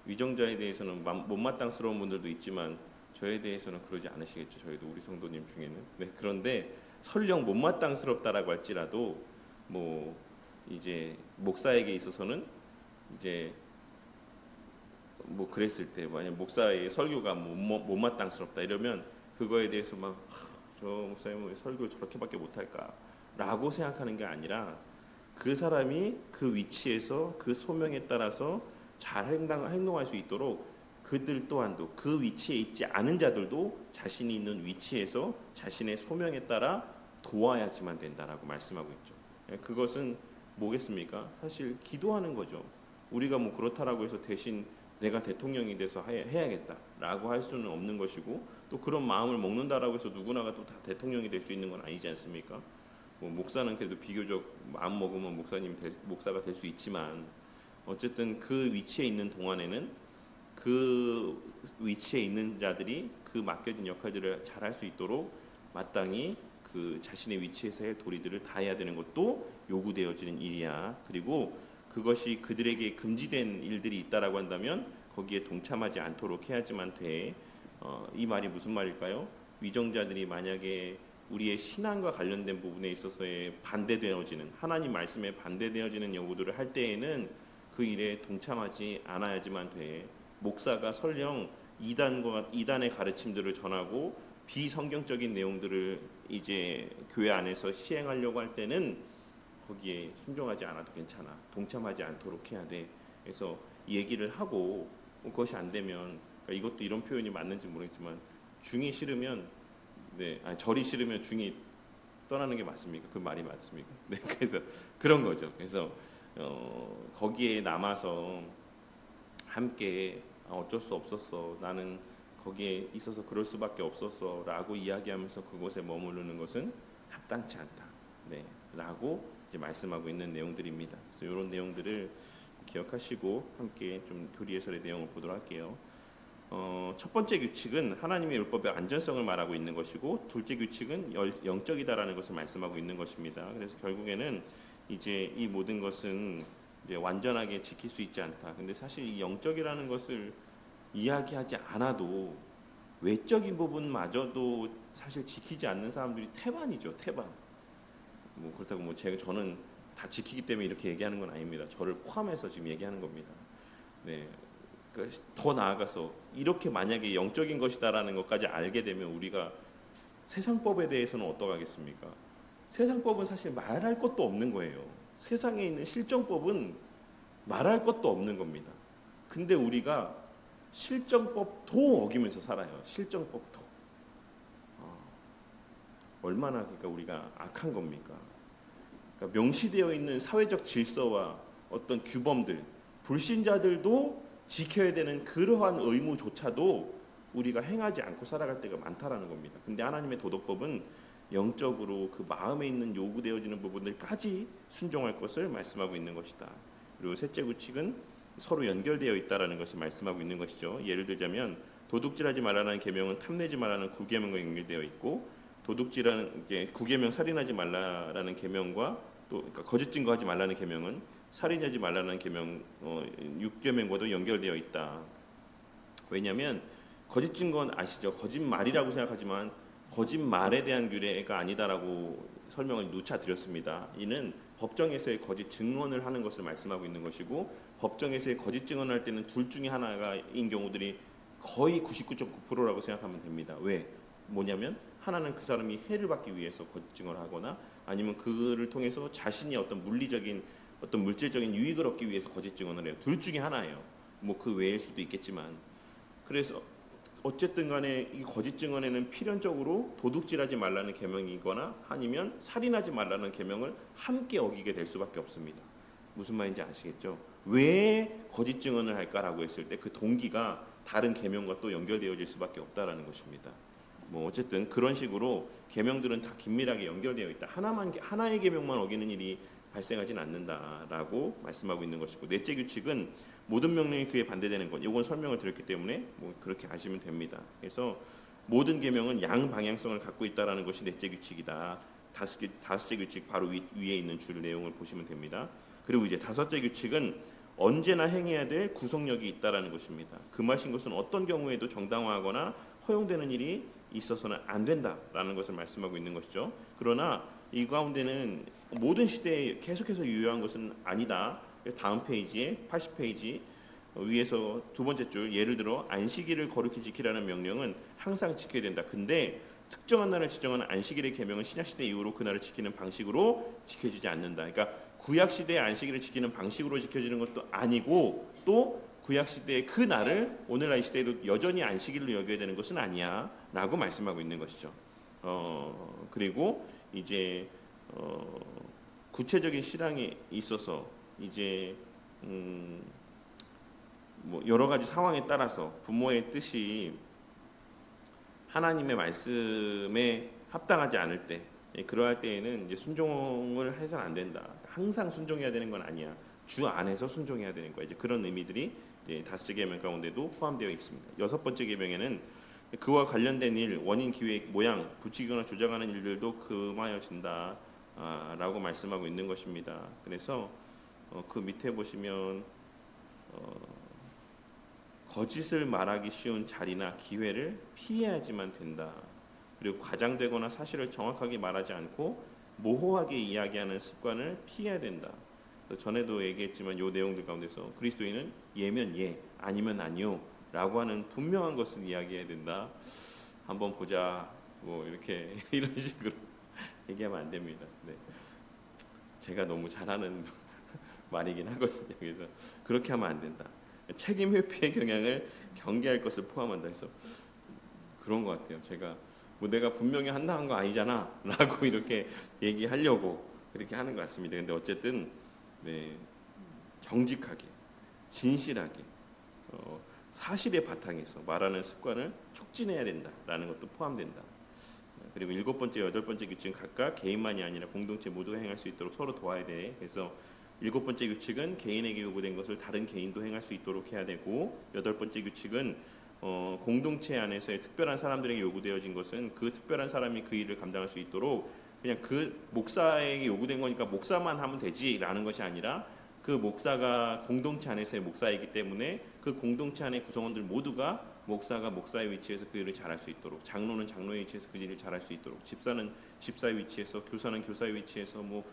위정자에 대해서는 못마땅스러운 분들도 있지만 저에 대해서는 그러지 않으시겠죠. 저희도 우리 성도님 중에는. 네, 그런데 설령 못마땅스럽다라고 할지라도 뭐 이제 목사에게 있어서는 이제 뭐 그랬을 때 만약 목사의 설교가 못마땅스럽다 이러면 그거에 대해서 막 저 목사님은 왜 설교 저렇게밖에 못할까라고 생각하는 게 아니라 그 사람이 그 위치에서 그 소명에 따라서 잘 행동할 수 있도록 그들 또한도 그 위치에 있지 않은 자들도 자신이 있는 위치에서 자신의 소명에 따라 도와야지만 된다라고 말씀하고 있죠. 그것은 뭐겠습니까? 사실 기도하는 거죠. 우리가 뭐 그렇다라고 해서 대신 내가 대통령이 돼서 해야겠다라고 할 수는 없는 것이고, 또 그런 마음을 먹는다라고 해서 누구나가 또 다 대통령이 될 수 있는 건 아니지 않습니까? 뭐 목사는 그래도 비교적 마음 먹으면 목사가 될 수 있지만 어쨌든 그 위치에 있는 동안에는 그 위치에 있는 자들이 그 맡겨진 역할들을 잘할 수 있도록 마땅히 그 자신의 위치에서의 도리들을 다해야 되는 것도 요구되어지는 일이야. 그리고 그것이 그들에게 금지된 일들이 있다라고 한다면 거기에 동참하지 않도록 해야지만 돼. 이 말이 무슨 말일까요? 위정자들이 만약에 우리의 신앙과 관련된 부분에 있어서의 반대되어지는 하나님 말씀에 반대되어지는 요구들을 할 때에는 그 일에 동참하지 않아야지만 돼. 목사가 설령 이단의 가르침들을 전하고 비성경적인 내용들을 이제 교회 안에서 시행하려고 할 때는 거기에 순종하지 않아도 괜찮아. 동참하지 않도록 해야 돼. 그래서 얘기를 하고 그것이 안 되면 그러니까 이것도 이런 표현이 맞는지 모르겠지만 중이 싫으면 절이 싫으면 중이 떠나는 게 맞습니까? 그 말이 맞습니까? 네, 그래서 그런 거죠. 그래서 거기에 남아서 함께 어쩔 수 없었어. 나는 거기에 있어서 그럴 수밖에 없었어라고 이야기하면서 그곳에 머무르는 것은 합당치 않다. 네, 라고 이제 말씀하고 있는 내용들입니다. 그래서 이런 내용들을 기억하시고 함께 좀 교리 해설의 내용을 보도록 할게요. 첫 번째 규칙은 하나님의 율법의 안전성을 말하고 있는 것이고, 둘째 규칙은 영적이다라는 것을 말씀하고 있는 것입니다. 그래서 결국에는 이제 이 모든 것은 이제 완전하게 지킬 수 있지 않다. 근데 사실 이 영적이라는 것을 이야기하지 않아도 외적인 부분마저도 사실 지키지 않는 사람들이 태반이죠. 태반. 뭐 그렇다고 뭐 저는 다 지키기 때문에 이렇게 얘기하는 건 아닙니다. 저를 포함해서 지금 얘기하는 겁니다. 네. 그러니까 더 나아가서 이렇게 만약에 영적인 것이다라는 것까지 알게 되면 우리가 세상법에 대해서는 어떡하겠습니까? 세상법은 사실 말할 것도 없는 거예요. 세상에 있는 실정법은 말할 것도 없는 겁니다. 근데 우리가 실정법도 어기면서 살아요. 실정법도. 얼마나 그러니까 우리가 악한 겁니까? 그러니까 명시되어 있는 사회적 질서와 어떤 규범들, 불신자들도 지켜야 되는 그러한 의무조차도 우리가 행하지 않고 살아갈 때가 많다라는 겁니다. 근데 하나님의 도덕법은 영적으로 그 마음에 있는 요구되어지는 부분들까지 순종할 것을 말씀하고 있는 것이다. 그리고 셋째 규칙은 서로 연결되어 있다라는 것을 말씀하고 있는 것이죠. 예를 들자면 도둑질하지 말라는 계명은 탐내지 말라는 구계명과 연결되어 있고, 도둑질하는 게 구계명 살인하지 말라라는 계명과 또 그러니까 거짓 증거하지 말라는 계명은 살인하지 말라는 계명 6계명과도 연결되어 있다. 왜냐하면 거짓 증거는 아시죠? 거짓말이라고 생각하지만 거짓말에 대한 규례가 아니다라고 설명을 누차 드렸습니다. 이는 법정에서의 거짓 증언을 하는 것을 말씀하고 있는 것이고, 법정에서의 거짓 증언을 할 때는 둘 중에 하나가인 경우들이 거의 99.9%라고 생각하면 됩니다. 왜? 뭐냐면 하나는 그 사람이 해를 받기 위해서 거짓 증언을 하거나 아니면 그를 통해서 자신이 어떤 물질적인 유익을 얻기 위해서 거짓 증언을 해요. 둘 중에 하나예요. 뭐 그 외일 수도 있겠지만. 그래서 어쨌든 간에 이 거짓 증언에는 필연적으로 도둑질하지 말라는 계명이거나 아니면 살인하지 말라는 계명을 함께 어기게 될 수밖에 없습니다. 무슨 말인지 아시겠죠? 왜 거짓 증언을 할까라고 했을 때 그 동기가 다른 계명과 또 연결되어질 수밖에 없다라는 것입니다. 뭐 어쨌든 그런 식으로 계명들은 다 긴밀하게 연결되어 있다. 하나의 계명만 어기는 일이 발생하진 않는다라고 말씀하고 있는 것이고, 넷째 규칙은 모든 명령이 그에 반대되는 것. 이건 설명을 드렸기 때문에 뭐 그렇게 아시면 됩니다. 그래서 모든 계명은 양방향성을 갖고 있다라는 것이 넷째 규칙이다. 다섯째 규칙 바로 위에 있는 줄 내용을 보시면 됩니다. 그리고 이제 다섯째 규칙은 언제나 행해야 될 구속력이 있다라는 것입니다. 금하신 것은 어떤 경우에도 정당화하거나 허용되는 일이 있어서는 안 된다라는 것을 말씀하고 있는 것이죠. 그러나 이 가운데는 모든 시대에 계속해서 유효한 것은 아니다. 다음 페이지에 80페이지 위에서 두 번째 줄, 예를 들어 안식일을 거룩히 지키라는 명령은 항상 지켜야 된다. 근데 특정한 날을 지정하는 안식일의 계명은 신약 시대 이후로 그날을 지키는 방식으로 지켜지지 않는다. 그러니까 구약 시대의 안식일을 지키는 방식으로 지켜지는 것도 아니고, 또 구약 시대의 그 날을 오늘날 이 시대에도 여전히 안식일로 여겨야 되는 것은 아니야라고 말씀하고 있는 것이죠. 그리고 이제 구체적인 실황에 있어서 이제 뭐 여러 가지 상황에 따라서 부모의 뜻이 하나님의 말씀에 합당하지 않을 때, 그러할 때에는 이제 순종을 해서는 안 된다. 항상 순종해야 되는 건 아니야. 주 안에서 순종해야 되는 거야. 이제 그런 의미들이 이제 다섯째 계명 가운데도 포함되어 있습니다. 여섯 번째 계명에는 그와 관련된 일, 원인, 기획, 모양, 붙이거나 조작하는 일들도 금하여진다. 라고 말씀하고 있는 것입니다. 그래서 그 밑에 보시면 거짓을 말하기 쉬운 자리나 기회를 피해야지만 된다. 그리고 과장되거나 사실을 정확하게 말하지 않고 모호하게 이야기하는 습관을 피해야 된다. 전에도 얘기했지만 이 내용들 가운데서 그리스도인은 예면 예, 아니면 아니요 라고 하는 분명한 것을 이야기해야 된다. 한번 보자 뭐 이렇게 이런 식으로 얘기하면 안 됩니다. 네. 제가 너무 잘하는 말이긴 하거든요. 그래서 그렇게 하면 안 된다. 책임 회피의 경향을 경계할 것을 포함한다 해서 그런 것 같아요. 제가 뭐 내가 분명히 한다는 거 아니잖아 라고 이렇게 얘기하려고 그렇게 하는 것 같습니다. 근데 어쨌든 네, 정직하게 진실하게 사실의 바탕에서 말하는 습관을 촉진해야 된다라는 것도 포함된다. 그리고 일곱 번째, 여덟 번째 규칙은 각각 개인만이 아니라 공동체 모두 행할 수 있도록 서로 도와야 돼. 그래서 일곱 번째 규칙은 개인에게 요구된 것을 다른 개인도 행할 수 있도록 해야 되고, 여덟 번째 규칙은 공동체 안에서의 특별한 사람들에게 요구되어진 것은 그 특별한 사람이 그 일을 감당할 수 있도록 그냥 그 목사에게 요구된 거니까 목사만 하면 되지라는 것이 아니라 그 목사가 공동체 안에서의 목사이기 때문에 그 공동체 안의 구성원들 모두가 목사가 목사의 위치에서 그 일을 잘할 수 있도록, 장로는 장로의 위치에서 그 일을 잘할 수 있도록, 집사는 집사의 위치에서, 교사는 교사의 위치에서, 뭐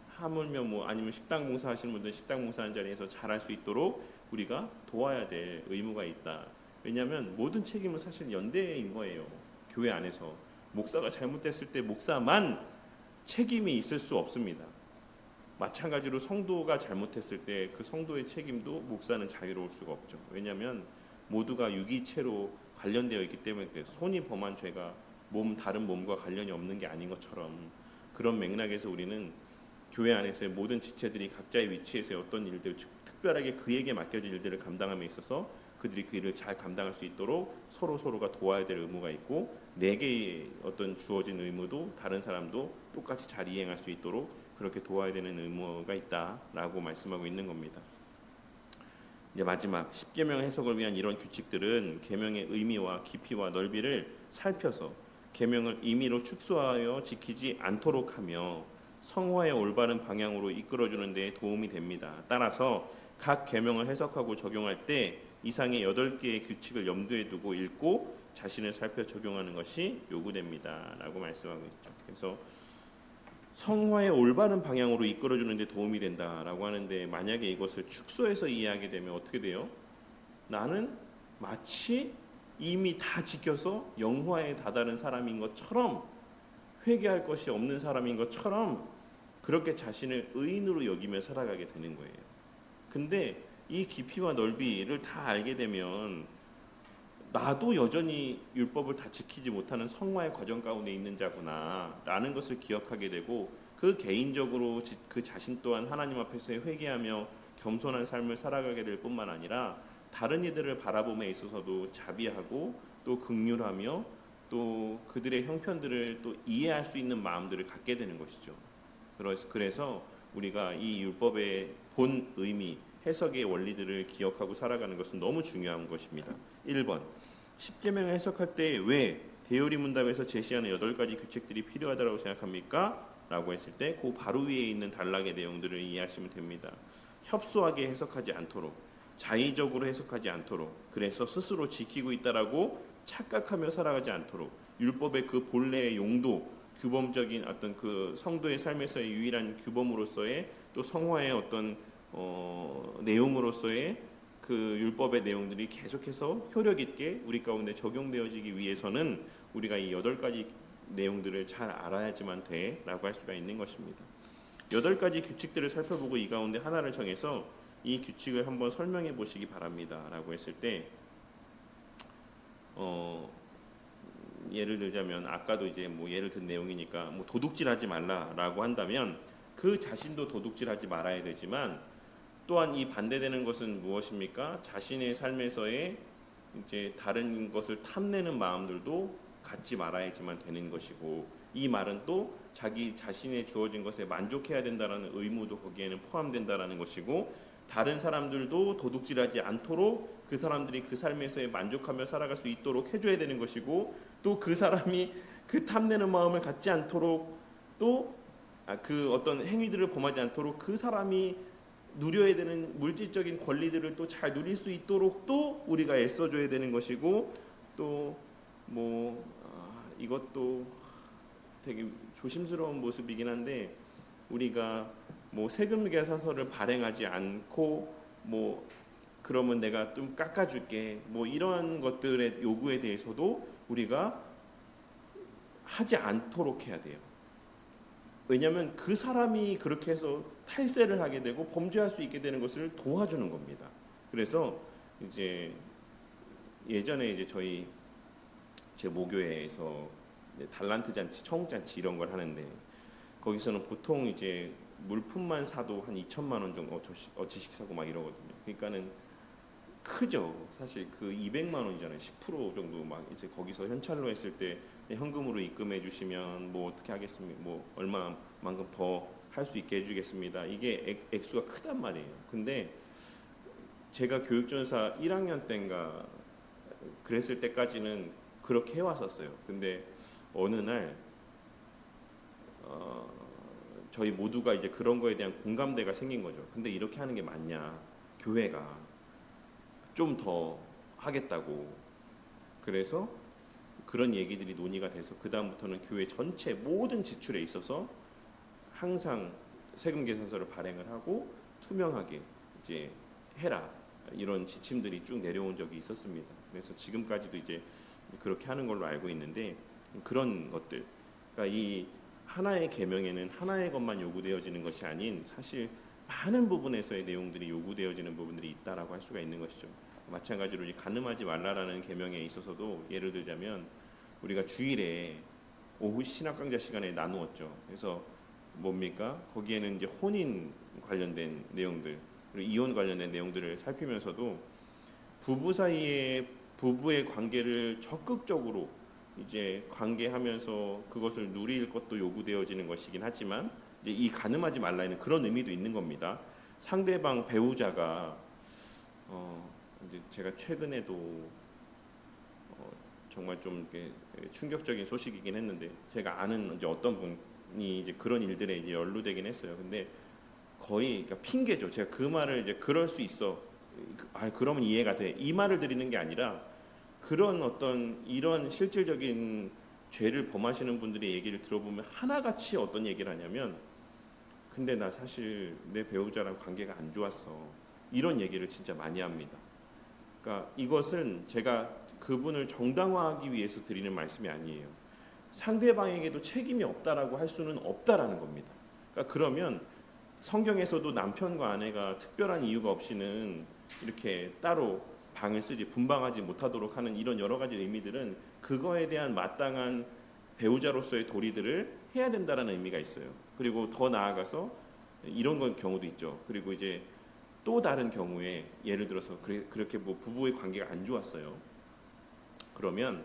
하물며 뭐 아니면 식당 봉사 하시는 분들은 식당 봉사하는 자리에서 잘할 수 있도록 우리가 도와야 될 의무가 있다. 왜냐하면 모든 책임은 사실 연대인 거예요. 교회 안에서 목사가 잘못됐을 때 목사만 책임이 있을 수 없습니다. 마찬가지로 성도가 잘못했을 때 그 성도의 책임도 목사는 자유로울 수가 없죠. 왜냐하면 모두가 유기체로 관련되어 있기 때문에 손이 범한 죄가 다른 몸과 관련이 없는 게 아닌 것처럼, 그런 맥락에서 우리는 교회 안에서의 모든 지체들이 각자의 위치에서 어떤 일들, 특별하게 그에게 맡겨진 일들을 감당함에 있어서 그들이 그 일을 잘 감당할 수 있도록 서로가 도와야 될 의무가 있고, 내게 어떤 주어진 의무도 다른 사람도 똑같이 잘 이행할 수 있도록 그렇게 도와야 되는 의무가 있다라고 말씀하고 있는 겁니다. 이제 마지막 10계명 해석을 위한 이런 규칙들은 계명의 의미와 깊이와 넓이를 살펴서 계명을 임의로 축소하여 지키지 않도록 하며 성화의 올바른 방향으로 이끌어주는 데 도움이 됩니다. 따라서 각 계명을 해석하고 적용할 때 이상의 8개의 규칙을 염두에 두고 읽고 자신을 살펴 적용하는 것이 요구됩니다. 라고 말씀하고 있죠. 그래서 성화의 올바른 방향으로 이끌어주는 데 도움이 된다라고 하는데, 만약에 이것을 축소해서 이해하게 되면 어떻게 돼요? 나는 마치 이미 다 지켜서 영화에 다다른 사람인 것처럼, 회개할 것이 없는 사람인 것처럼 그렇게 자신을 의인으로 여기며 살아가게 되는 거예요. 근데 이 깊이와 넓이를 다 알게 되면 나도 여전히 율법을 다 지키지 못하는 성화의 과정 가운데 있는 자구나 라는 것을 기억하게 되고, 그 개인적으로 그 자신 또한 하나님 앞에서 회개하며 겸손한 삶을 살아가게 될 뿐만 아니라 다른 이들을 바라봄에 있어서도 자비하고 또 긍휼하며 또 그들의 형편들을 또 이해할 수 있는 마음들을 갖게 되는 것이죠. 그래서 우리가 이 율법의 본 의미, 해석의 원리들을 기억하고 살아가는 것은 너무 중요한 것입니다. 1번, 10계명을 해석할 때 왜 대요리 문답에서 제시하는 8가지 규칙들이 필요하다고 생각합니까? 라고 했을 때 그 바로 위에 있는 단락의 내용들을 이해하시면 됩니다. 협소하게 해석하지 않도록, 자의적으로 해석하지 않도록, 그래서 스스로 지키고 있다라고 착각하며 살아가지 않도록, 율법의 그 본래의 용도, 규범적인 어떤 그 성도의 삶에서의 유일한 규범으로서의 또 성화의 어떤 내용으로서의 그 율법의 내용들이 계속해서 효력 있게 우리 가운데 적용되어지기 위해서는 우리가 이 8가지 내용들을 잘 알아야지만 돼라고 할 수가 있는 것입니다. 8가지 규칙들을 살펴보고 이 가운데 하나를 정해서 이 규칙을 한번 설명해 보시기 바랍니다 라고 했을 때, 예를 들자면 아까도 이제 뭐 예를 든 내용이니까 뭐 도둑질하지 말라라고 한다면 그 자신도 도둑질하지 말아야 되지만, 또한 이 반대되는 것은 무엇입니까? 자신의 삶에서의 이제 다른 것을 탐내는 마음들도 갖지 말아야지만 되는 것이고, 이 말은 또 자기 자신의 주어진 것에 만족해야 된다라는 의무도 거기에는 포함된다라는 것이고, 다른 사람들도 도둑질하지 않도록 그 사람들이 그 삶에서 만족하며 살아갈 수 있도록 해줘야 되는 것이고, 또 그 사람이 그 탐내는 마음을 갖지 않도록, 또 그 어떤 행위들을 범하지 않도록 그 사람이 누려야 되는 물질적인 권리들을 또 잘 누릴 수 있도록 또 우리가 애써줘야 되는 것이고, 또 뭐 이것도 되게 조심스러운 모습이긴 한데, 우리가 뭐 세금 계산서를 발행하지 않고 뭐 그러면 내가 좀 깎아줄게 뭐 이런 것들의 요구에 대해서도 우리가 하지 않도록 해야 돼요. 왜냐하면 그 사람이 그렇게 해서 탈세를 하게 되고 범죄할 수 있게 되는 것을 도와주는 겁니다. 그래서 이제 예전에 이제 제 모교회에서 달란트 잔치, 청욱 잔치 이런 걸 하는데, 거기서는 보통 이제 물품만 사도 한 2천만 원 정도 어치식 사고 막 이러거든요. 그러니까는 크죠. 사실 그 200만 원이잖아요. 10% 정도 막 이제 거기서 현찰로 했을 때 현금으로 입금해 주시면 뭐 어떻게 하겠습니까? 뭐 얼마만큼 더 할 수 있게 해주겠습니다. 이게 액수가 크단 말이에요. 근데 제가 교육전사 1학년 때인가 그랬을 때까지는 그렇게 해왔었어요. 근데 어느 날 저희 모두가 이제 그런 거에 대한 공감대가 생긴 거죠. 근데 이렇게 하는 게 맞냐? 교회가 좀 더 하겠다고. 그래서 그런 얘기들이 논의가 돼서 그 다음부터는 교회 전체 모든 지출에 있어서 항상 세금 계산서를 발행을 하고 투명하게 이제 해라, 이런 지침들이 쭉 내려온 적이 있었습니다. 그래서 지금까지도 이제 그렇게 하는 걸로 알고 있는데, 그런 것들, 그러니까 이 하나의 계명에는 하나의 것만 요구되어지는 것이 아닌 사실 많은 부분에서의 내용들이 요구되어지는 부분들이 있다라고 할 수가 있는 것이죠. 마찬가지로 이 간음하지 말라라는 계명에 있어서도 예를 들자면 우리가 주일에 오후 신학 강좌 시간에 나누었죠. 그래서 뭡니까? 거기에는 이제 혼인 관련된 내용들, 그리고 이혼 관련된 내용들을 살피면서도 부부 사이에 부부의 관계를 적극적으로 이제 관계하면서 그것을 누릴 것도 요구되어지는 것이긴 하지만, 이제 이 간음하지 말라는 그런 의미도 있는 겁니다. 상대방 배우자가 이제 제가 최근에도 정말 좀 이렇게 충격적인 소식이긴 했는데, 제가 아는 이제 어떤 분이 이제 그런 일들에 이제 연루되긴 했어요. 근데 거의 그러니까 핑계죠. 제가 그 말을 이제 그럴 수 있어, 그러면 이해가 돼, 이 말을 드리는 게 아니라, 그런 어떤 이런 실질적인 죄를 범하시는 분들의 얘기를 들어보면 하나같이 어떤 얘기를 하냐면, 근데 나 사실 내 배우자랑 관계가 안 좋았어, 이런 얘기를 진짜 많이 합니다. 그러니까 이것은 제가 그분을 정당화하기 위해서 드리는 말씀이 아니에요. 상대방에게도 책임이 없다라고 할 수는 없다라는 겁니다. 그러니까 그러면 성경에서도 남편과 아내가 특별한 이유가 없이는 이렇게 따로 방을 쓰지, 분방하지 못하도록 하는 이런 여러 가지 의미들은 그거에 대한 마땅한 배우자로서의 도리들을 해야 된다는 의미가 있어요. 그리고 더 나아가서 이런 경우도 있죠. 그리고 이제 또 다른 경우에 예를 들어서 그렇게 뭐 부부의 관계가 안 좋았어요. 그러면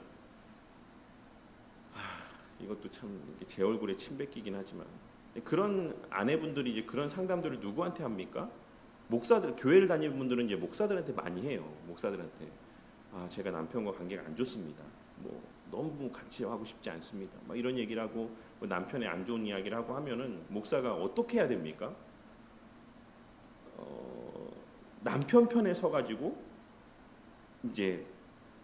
이것도 참 제 얼굴에 침 뱉기긴 하지만, 그런 아내분들이 이제 그런 상담들을 누구한테 합니까? 목사들, 교회를 다니는 분들은 이제 목사들한테 많이 해요. 목사들한테 제가 남편과 관계가 안 좋습니다. 뭐 너무 같이 하고 싶지 않습니다. 막 이런 얘기를 하고 뭐 남편의 안 좋은 이야기를 하고 하면은 목사가 어떻게 해야 됩니까? 남편 편에 서가지고 이제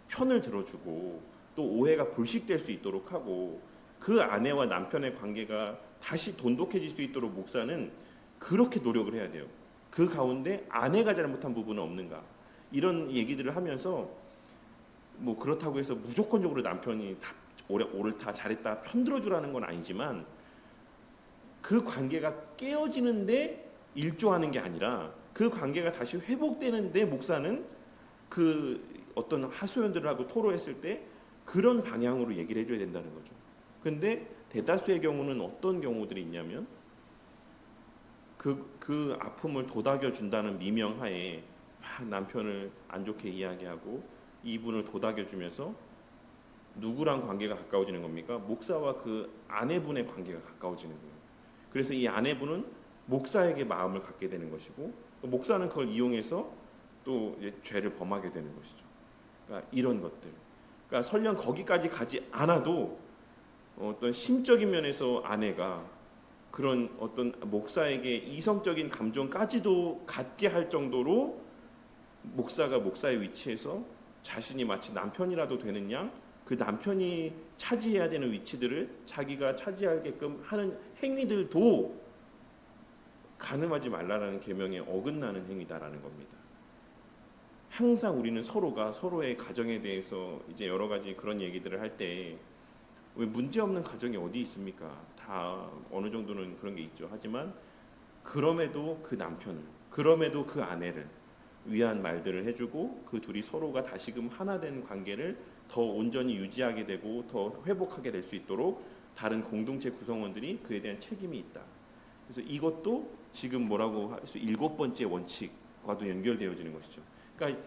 편을 들어주고 또 오해가 불식될 수 있도록 하고 그 아내와 남편의 관계가 다시 돈독해질 수 있도록 목사는 그렇게 노력을 해야 돼요. 그 가운데 아내가 잘못한 부분은 없는가, 이런 얘기들을 하면서 뭐 그렇다고 해서 무조건적으로 남편이 다 옳다 잘했다 편들어주라는 건 아니지만, 그 관계가 깨어지는데 일조하는 게 아니라 그 관계가 다시 회복되는데 목사는 그 어떤 하소연들을 하고 토로했을 때 그런 방향으로 얘기를 해줘야 된다는 거죠. 근데 대다수의 경우는 어떤 경우들이 있냐면 그 아픔을 도닥여 준다는 미명하에 막 남편을 안 좋게 이야기하고 이분을 도닥여 주면서 누구랑 관계가 가까워지는 겁니까? 목사와 그 아내분의 관계가 가까워지는 거예요. 그래서 이 아내분은 목사에게 마음을 갖게 되는 것이고 목사는 그걸 이용해서 또 이제 죄를 범하게 되는 것이죠. 그러니까 이런 것들. 그러니까 설령 거기까지 가지 않아도 어떤 심적인 면에서 아내가 그런 어떤 목사에게 이성적인 감정까지도 갖게 할 정도로 목사가 목사의 위치에서 자신이 마치 남편이라도 되는 양 그 남편이 차지해야 되는 위치들을 자기가 차지하게끔 하는 행위들도 간음하지 말라라는 계명에 어긋나는 행위다라는 겁니다. 항상 우리는 서로가 서로의 가정에 대해서 이제 여러 가지 그런 얘기들을 할 때 왜 문제 없는 가정이 어디 있습니까? 다 어느 정도는 그런 게 있죠. 하지만 그럼에도 그 남편을, 그럼에도 그 아내를 위한 말들을 해주고 그 둘이 서로가 다시금 하나 된 관계를 더 온전히 유지하게 되고 더 회복하게 될 수 있도록 다른 공동체 구성원들이 그에 대한 책임이 있다. 그래서 이것도 지금 뭐라고 할 수 7번째 원칙과도 연결되어지는 것이죠. 그러니까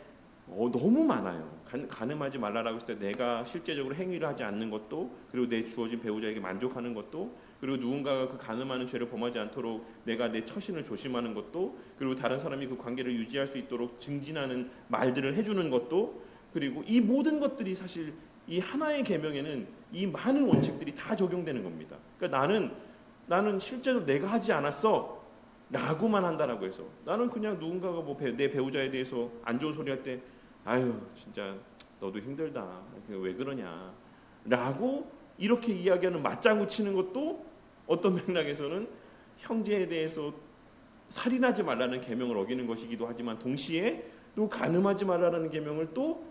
너무 많아요. 간음하지 말라라고 했을 때 내가 실제적으로 행위를 하지 않는 것도, 그리고 내 주어진 배우자에게 만족하는 것도, 그리고 누군가가 그 간음하는 죄를 범하지 않도록 내가 내 처신을 조심하는 것도, 그리고 다른 사람이 그 관계를 유지할 수 있도록 증진하는 말들을 해주는 것도, 그리고 이 모든 것들이 사실 이 하나의 계명에는 이 많은 원칙들이 다 적용되는 겁니다. 그러니까 나는 실제로 내가 하지 않았어 라고만 한다라고 해서, 나는 그냥 누군가가 내 배우자에 대해서 안 좋은 소리 할 때 아유 진짜 너도 힘들다 왜 그러냐 라고 이렇게 이야기하는 맞장구 치는 것도 어떤 맥락에서는 형제에 대해서 살인하지 말라는 계명을 어기는 것이기도 하지만 동시에 또 간음하지 말라는 계명을 또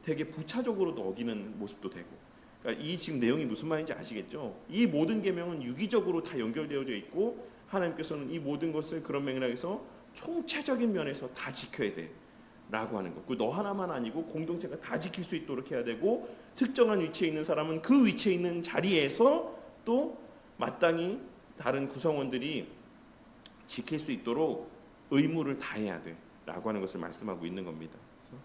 되게 부차적으로도 어기는 모습도 되고, 그러니까 이 지금 내용이 무슨 말인지 아시겠죠? 이 모든 계명은 유기적으로 다 연결되어져 있고 하나님께서는 이 모든 것을 그런 맥락에서 총체적인 면에서 다 지켜야 돼 라고 하는 것. 너 하나만 아니고 공동체가 다 지킬 수 있도록 해야 되고, 특정한 위치에 있는 사람은 그 위치에 있는 자리에서 또 마땅히 다른 구성원들이 지킬 수 있도록 의무를 다해야 돼 라고 하는 것을 말씀하고 있는 겁니다. 그래서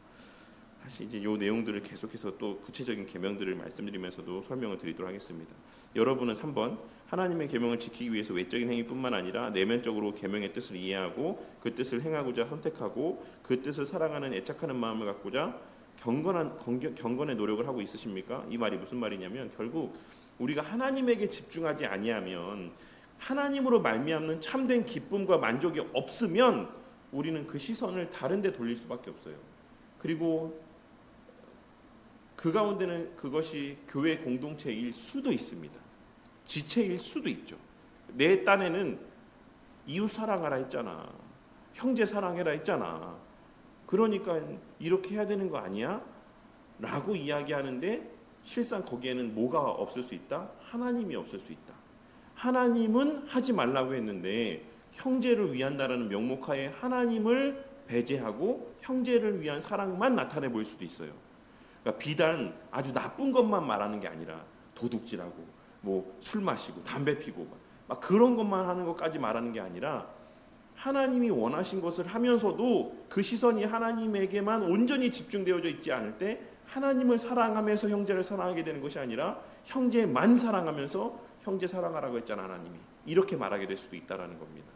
사실 이제 이 내용들을 계속해서 또 구체적인 계명들을 말씀드리면서도 설명을 드리도록 하겠습니다. 여러분은 3번 하나님의 계명을 지키기 위해서 외적인 행위뿐만 아니라 내면적으로 계명의 뜻을 이해하고 그 뜻을 행하고자 선택하고 그 뜻을 사랑하는 애착하는 마음을 갖고자 경건의 노력을 하고 있으십니까? 이 말이 무슨 말이냐면 결국 우리가 하나님에게 집중하지 아니하면, 하나님으로 말미암는 참된 기쁨과 만족이 없으면 우리는 그 시선을 다른 데 돌릴 수밖에 없어요. 그리고 그 가운데는 그것이 교회 공동체일 수도 있습니다. 지체일 수도 있죠. 내 딴에는 이웃 사랑하라 했잖아, 형제 사랑해라 했잖아, 그러니까 이렇게 해야 되는 거 아니야? 라고 이야기하는데 실상 거기에는 뭐가 없을 수 있다? 하나님이 없을 수 있다. 하나님은 하지 말라고 했는데 형제를 위한다라는 명목하에 하나님을 배제하고 형제를 위한 사랑만 나타내 보일 수도 있어요. 그러니까 비단 아주 나쁜 것만 말하는 게 아니라 도둑질하고 술 마시고 담배 피고 막 그런 것만 하는 것까지 말하는 게 아니라 하나님이 원하신 것을 하면서도 그 시선이 하나님에게만 온전히 집중되어져 있지 않을 때 하나님을 사랑하면서 형제를 사랑하게 되는 것이 아니라 형제만 사랑하면서 형제 사랑하라고 했잖아 하나님이, 이렇게 말하게 될 수도 있다라는 겁니다.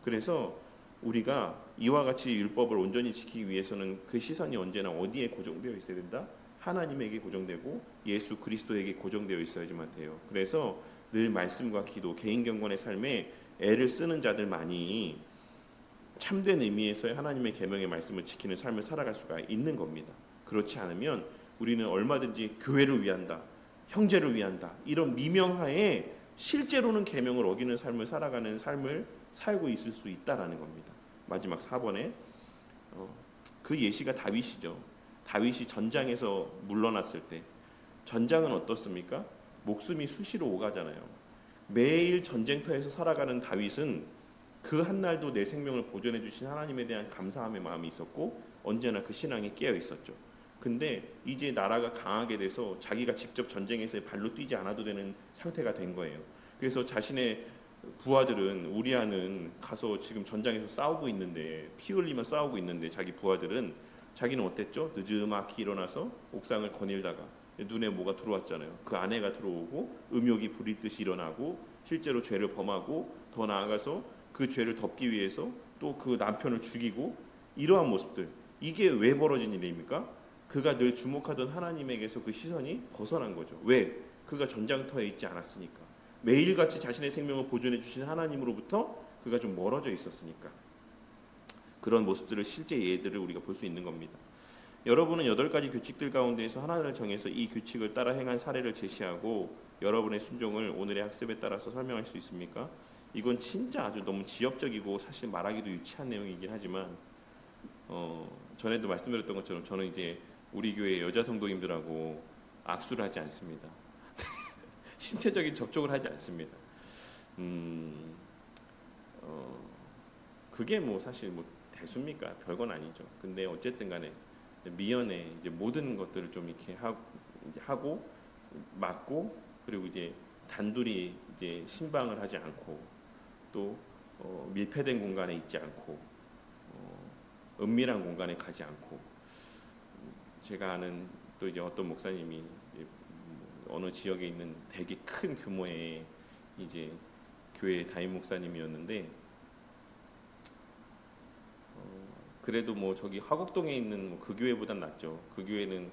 그래서 우리가 이와 같이 율법을 온전히 지키기 위해서는 그 시선이 언제나 어디에 고정되어 있어야 된다? 하나님에게 고정되고 예수 그리스도에게 고정되어 있어야지만 돼요. 그래서 늘 말씀과 기도, 개인 경건의 삶에 애를 쓰는 자들만이 참된 의미에서의 하나님의 계명의 말씀을 지키는 삶을 살아갈 수가 있는 겁니다. 그렇지 않으면 우리는 얼마든지 교회를 위한다, 형제를 위한다 이런 미명하에 실제로는 계명을 어기는 삶을 살아가는 삶을 살고 있을 수 있다라는 겁니다. 마지막 4번에 그 예시가 다윗이죠. 다윗이 전장에서 물러났을 때 전장은 어떻습니까? 목숨이 수시로 오가잖아요. 매일 전쟁터에서 살아가는 다윗은 그 한날도 내 생명을 보존해 주신 하나님에 대한 감사함의 마음이 있었고 언제나 그 신앙이 깨어 있었죠. 근데 이제 나라가 강하게 돼서 자기가 직접 전쟁에서 발로 뛰지 않아도 되는 상태가 된 거예요. 그래서 자신의 부하들은, 우리아는 가서 지금 전장에서 싸우고 있는데, 피 흘리며 싸우고 있는데 자기 부하들은 자기는 어땠죠? 늦지막히 일어나서 옥상을 거닐다가 눈에 뭐가 들어왔잖아요. 그 아내가 들어오고 음욕이 부릴 듯이 일어나고 실제로 죄를 범하고 더 나아가서 그 죄를 덮기 위해서 또 그 남편을 죽이고 이러한 모습들. 이게 왜 벌어진 일입니까? 그가 늘 주목하던 하나님에게서 그 시선이 벗어난 거죠. 왜? 그가 전장터에 있지 않았으니까. 매일같이 자신의 생명을 보존해 주신 하나님으로부터 그가 좀 멀어져 있었으니까. 그런 모습들을 실제 예들을 우리가 볼 수 있는 겁니다. 여러분은 8가지 규칙들 가운데에서 하나를 정해서 이 규칙을 따라 행한 사례를 제시하고 여러분의 순종을 오늘의 학습에 따라서 설명할 수 있습니까? 이건 진짜 아주 너무 지역적이고 사실 말하기도 유치한 내용이긴 하지만 전에도 말씀드렸던 것처럼 저는 이제 우리 교회 여자 성도님들하고 악수를 하지 않습니다. 신체적인 접촉을 하지 않습니다. 그게 뭐 사실 뭐 대수입니까? 별건 아니죠. 근데 어쨌든 간에 미연에 이제 모든 것들을 좀 이렇게 하고 맞고 그리고 이제 단둘이 이제 신방을 하지 않고 또 밀폐된 공간에 있지 않고 은밀한 공간에 가지 않고 제가 아는 또 이제 어떤 목사님이 이제 어느 지역에 있는 되게 큰 규모의 이제 교회 담임 목사님이었는데 그래도 뭐 저기 화곡동에 있는 그 교회보단 낫죠. 그 교회는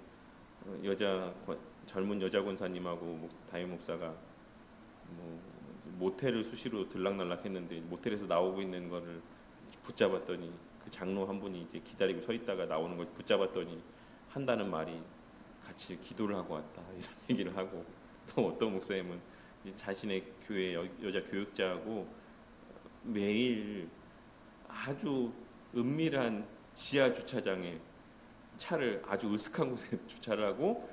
젊은 여자 권사님하고 담임 목사가 뭐 모텔을 수시로 들락날락했는데 모텔에서 나오고 있는 거를 붙잡았더니 그 장로 한 분이 이제 기다리고 서 있다가 나오는 걸 붙잡았더니 한다는 말이 같이 기도를 하고 왔다 이런 얘기를 하고 또 어떤 목사님은 자신의 교회 여자 교육자하고 매일 아주 은밀한 지하 주차장에 차를 아주 으슥한 곳에 주차를 하고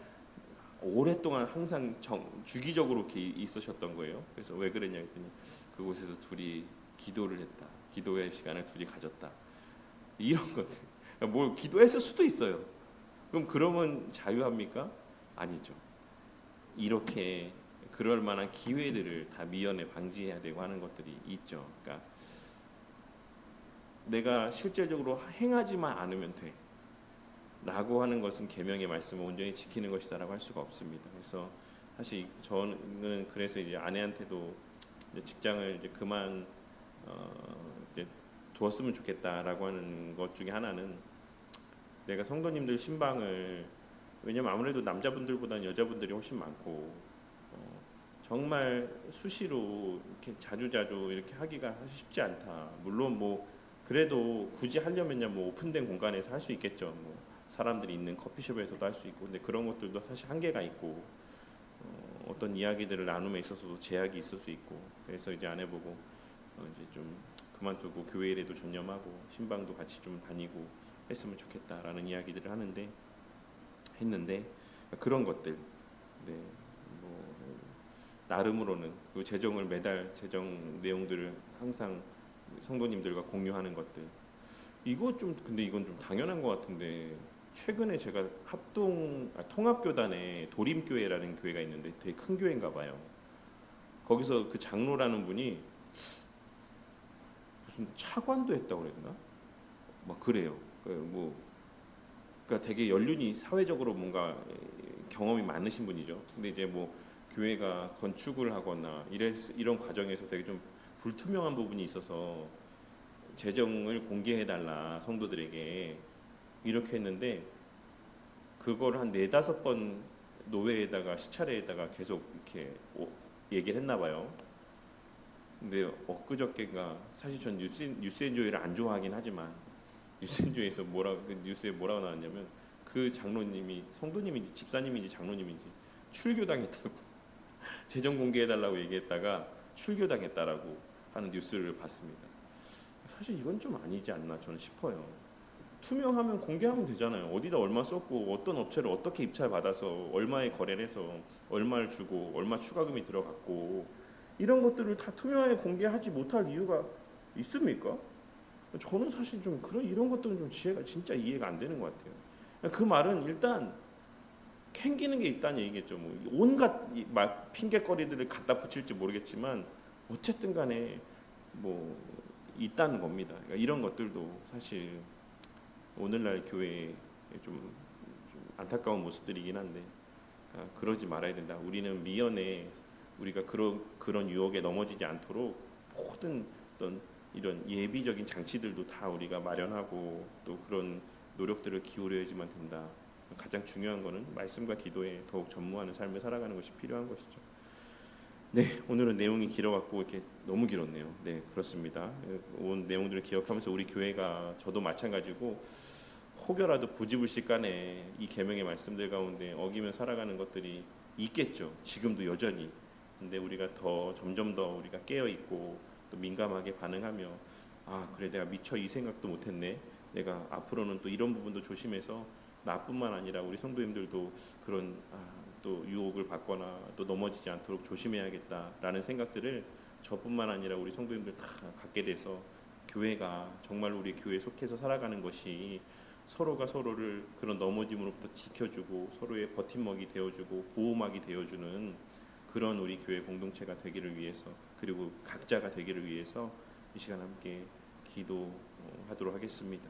오랫동안 항상 주기적으로 이렇게 있으셨던 거예요. 그래서 왜 그랬냐 했더니 그곳에서 둘이 기도를 했다. 기도의 시간을 둘이 가졌다. 이런 것들. 뭐 기도했을 수도 있어요. 그러면 자유합니까? 아니죠. 이렇게 그럴 만한 기회들을 다 미연에 방지해야 되고 하는 것들이 있죠. 그러니까 내가 실제적으로 행하지만 않으면 돼. 라고 하는 것은 계명의 말씀을 온전히 지키는 것이다라고 할 수가 없습니다. 그래서 사실 저는 그래서 이제 아내한테도 이제 직장을 이제 그만 이제 두었으면 좋겠다라고 하는 것 중에 하나는 내가 성도님들 신방을 왜냐면 아무래도 남자분들보다는 여자분들이 훨씬 많고 정말 수시로 이렇게 자주자주 이렇게 하기가 사실 쉽지 않다. 물론 뭐 그래도 굳이 하려면야 뭐 오픈된 공간에서 할 수 있겠죠. 뭐 사람들이 있는 커피숍에서도 할 수 있고 근데 그런 것들도 사실 한계가 있고 어떤 이야기들을 나눔에 있어서도 제약이 있을 수 있고 그래서 이제 아내 보고 이제 좀 그만두고 교회 일에도 전념하고 신방도 같이 좀 다니고 했으면 좋겠다라는 이야기들을 했는데 그런 것들 네, 뭐 나름으로는 그 재정 내용들을 항상 성도님들과 공유하는 것들 이거 좀 근데 이건 좀 당연한 것 같은데 최근에 제가 통합교단에 도림교회라는 교회가 있는데 되게 큰 교회인가 봐요. 거기서 그 장로라는 분이 무슨 차관도 했다고 그랬나? 막 그래요. 그러니까 되게 연륜이 사회적으로 뭔가 경험이 많으신 분이죠. 근데 이제 뭐 교회가 건축을 하거나 이런 과정에서 되게 좀 불투명한 부분이 있어서 재정을 공개해달라 성도들에게 이렇게 했는데 그걸 한 4-5번 노회에다가 시찰회에다가 계속 이렇게 얘기를 했나 봐요. 근데 엊그저께가 사실 전 뉴스엔조이를 안 좋아하긴 하지만 뉴스엔조이에서 뉴스에 뭐라고 나왔냐면 그 장로님이 성도님인지 집사님인지 장로님인지 출교당했다고 재정 공개해달라고 얘기했다가 출교당했다라고 하는 뉴스를 봤습니다. 사실 이건 좀 아니지 않나 저는 싶어요. 투명하면 공개하면 되잖아요. 어디다 얼마 썼고 어떤 업체를 어떻게 입찰 받아서 얼마에 거래를 해서 얼마를 주고 얼마 추가금이 들어갔고 이런 것들을 다 투명하게 공개하지 못할 이유가 있습니까? 저는 사실 좀 이런 것들은 좀 진짜 이해가 안 되는 것 같아요. 그 말은 일단 캥기는 게 있다는 얘기겠죠. 뭐 온갖 핑계거리들을 갖다 붙일지 모르겠지만 어쨌든 간에 뭐 있다는 겁니다. 그러니까 이런 것들도 사실 오늘날 교회에 좀 안타까운 모습들이긴 한데 그러지 말아야 된다. 우리는 미연에 우리가 그런 유혹에 넘어지지 않도록 모든 어떤 이런 예비적인 장치들도 다 우리가 마련하고 또 그런 노력들을 기울여야지만 된다. 가장 중요한 거는 말씀과 기도에 더욱 전무하는 삶을 살아가는 것이 필요한 것이죠. 네, 오늘은 내용이 길어갖고 이렇게 너무 길었네요. 네, 그렇습니다. 온 내용들을 기억하면서 우리 교회가 저도 마찬가지고 혹여라도 부지불식간에 이 계명의 말씀들 가운데 어기며 살아가는 것들이 있겠죠. 지금도 여전히. 근데 우리가 점점 더 우리가 깨어 있고 또 민감하게 반응하며 그래 내가 미처 이 생각도 못했네. 내가 앞으로는 또 이런 부분도 조심해서 나뿐만 아니라 우리 성도님들도 그런 또 유혹을 받거나 또 넘어지지 않도록 조심해야겠다라는 생각들을 저뿐만 아니라 우리 성도님들 다 갖게 돼서 교회가 정말 우리 교회에 속해서 살아가는 것이 서로가 서로를 그런 넘어짐으로부터 지켜주고 서로의 버팀목이 되어주고 보호막이 되어주는 그런 우리 교회 공동체가 되기를 위해서 그리고 각자가 되기를 위해서 이 시간 함께 기도하도록 하겠습니다.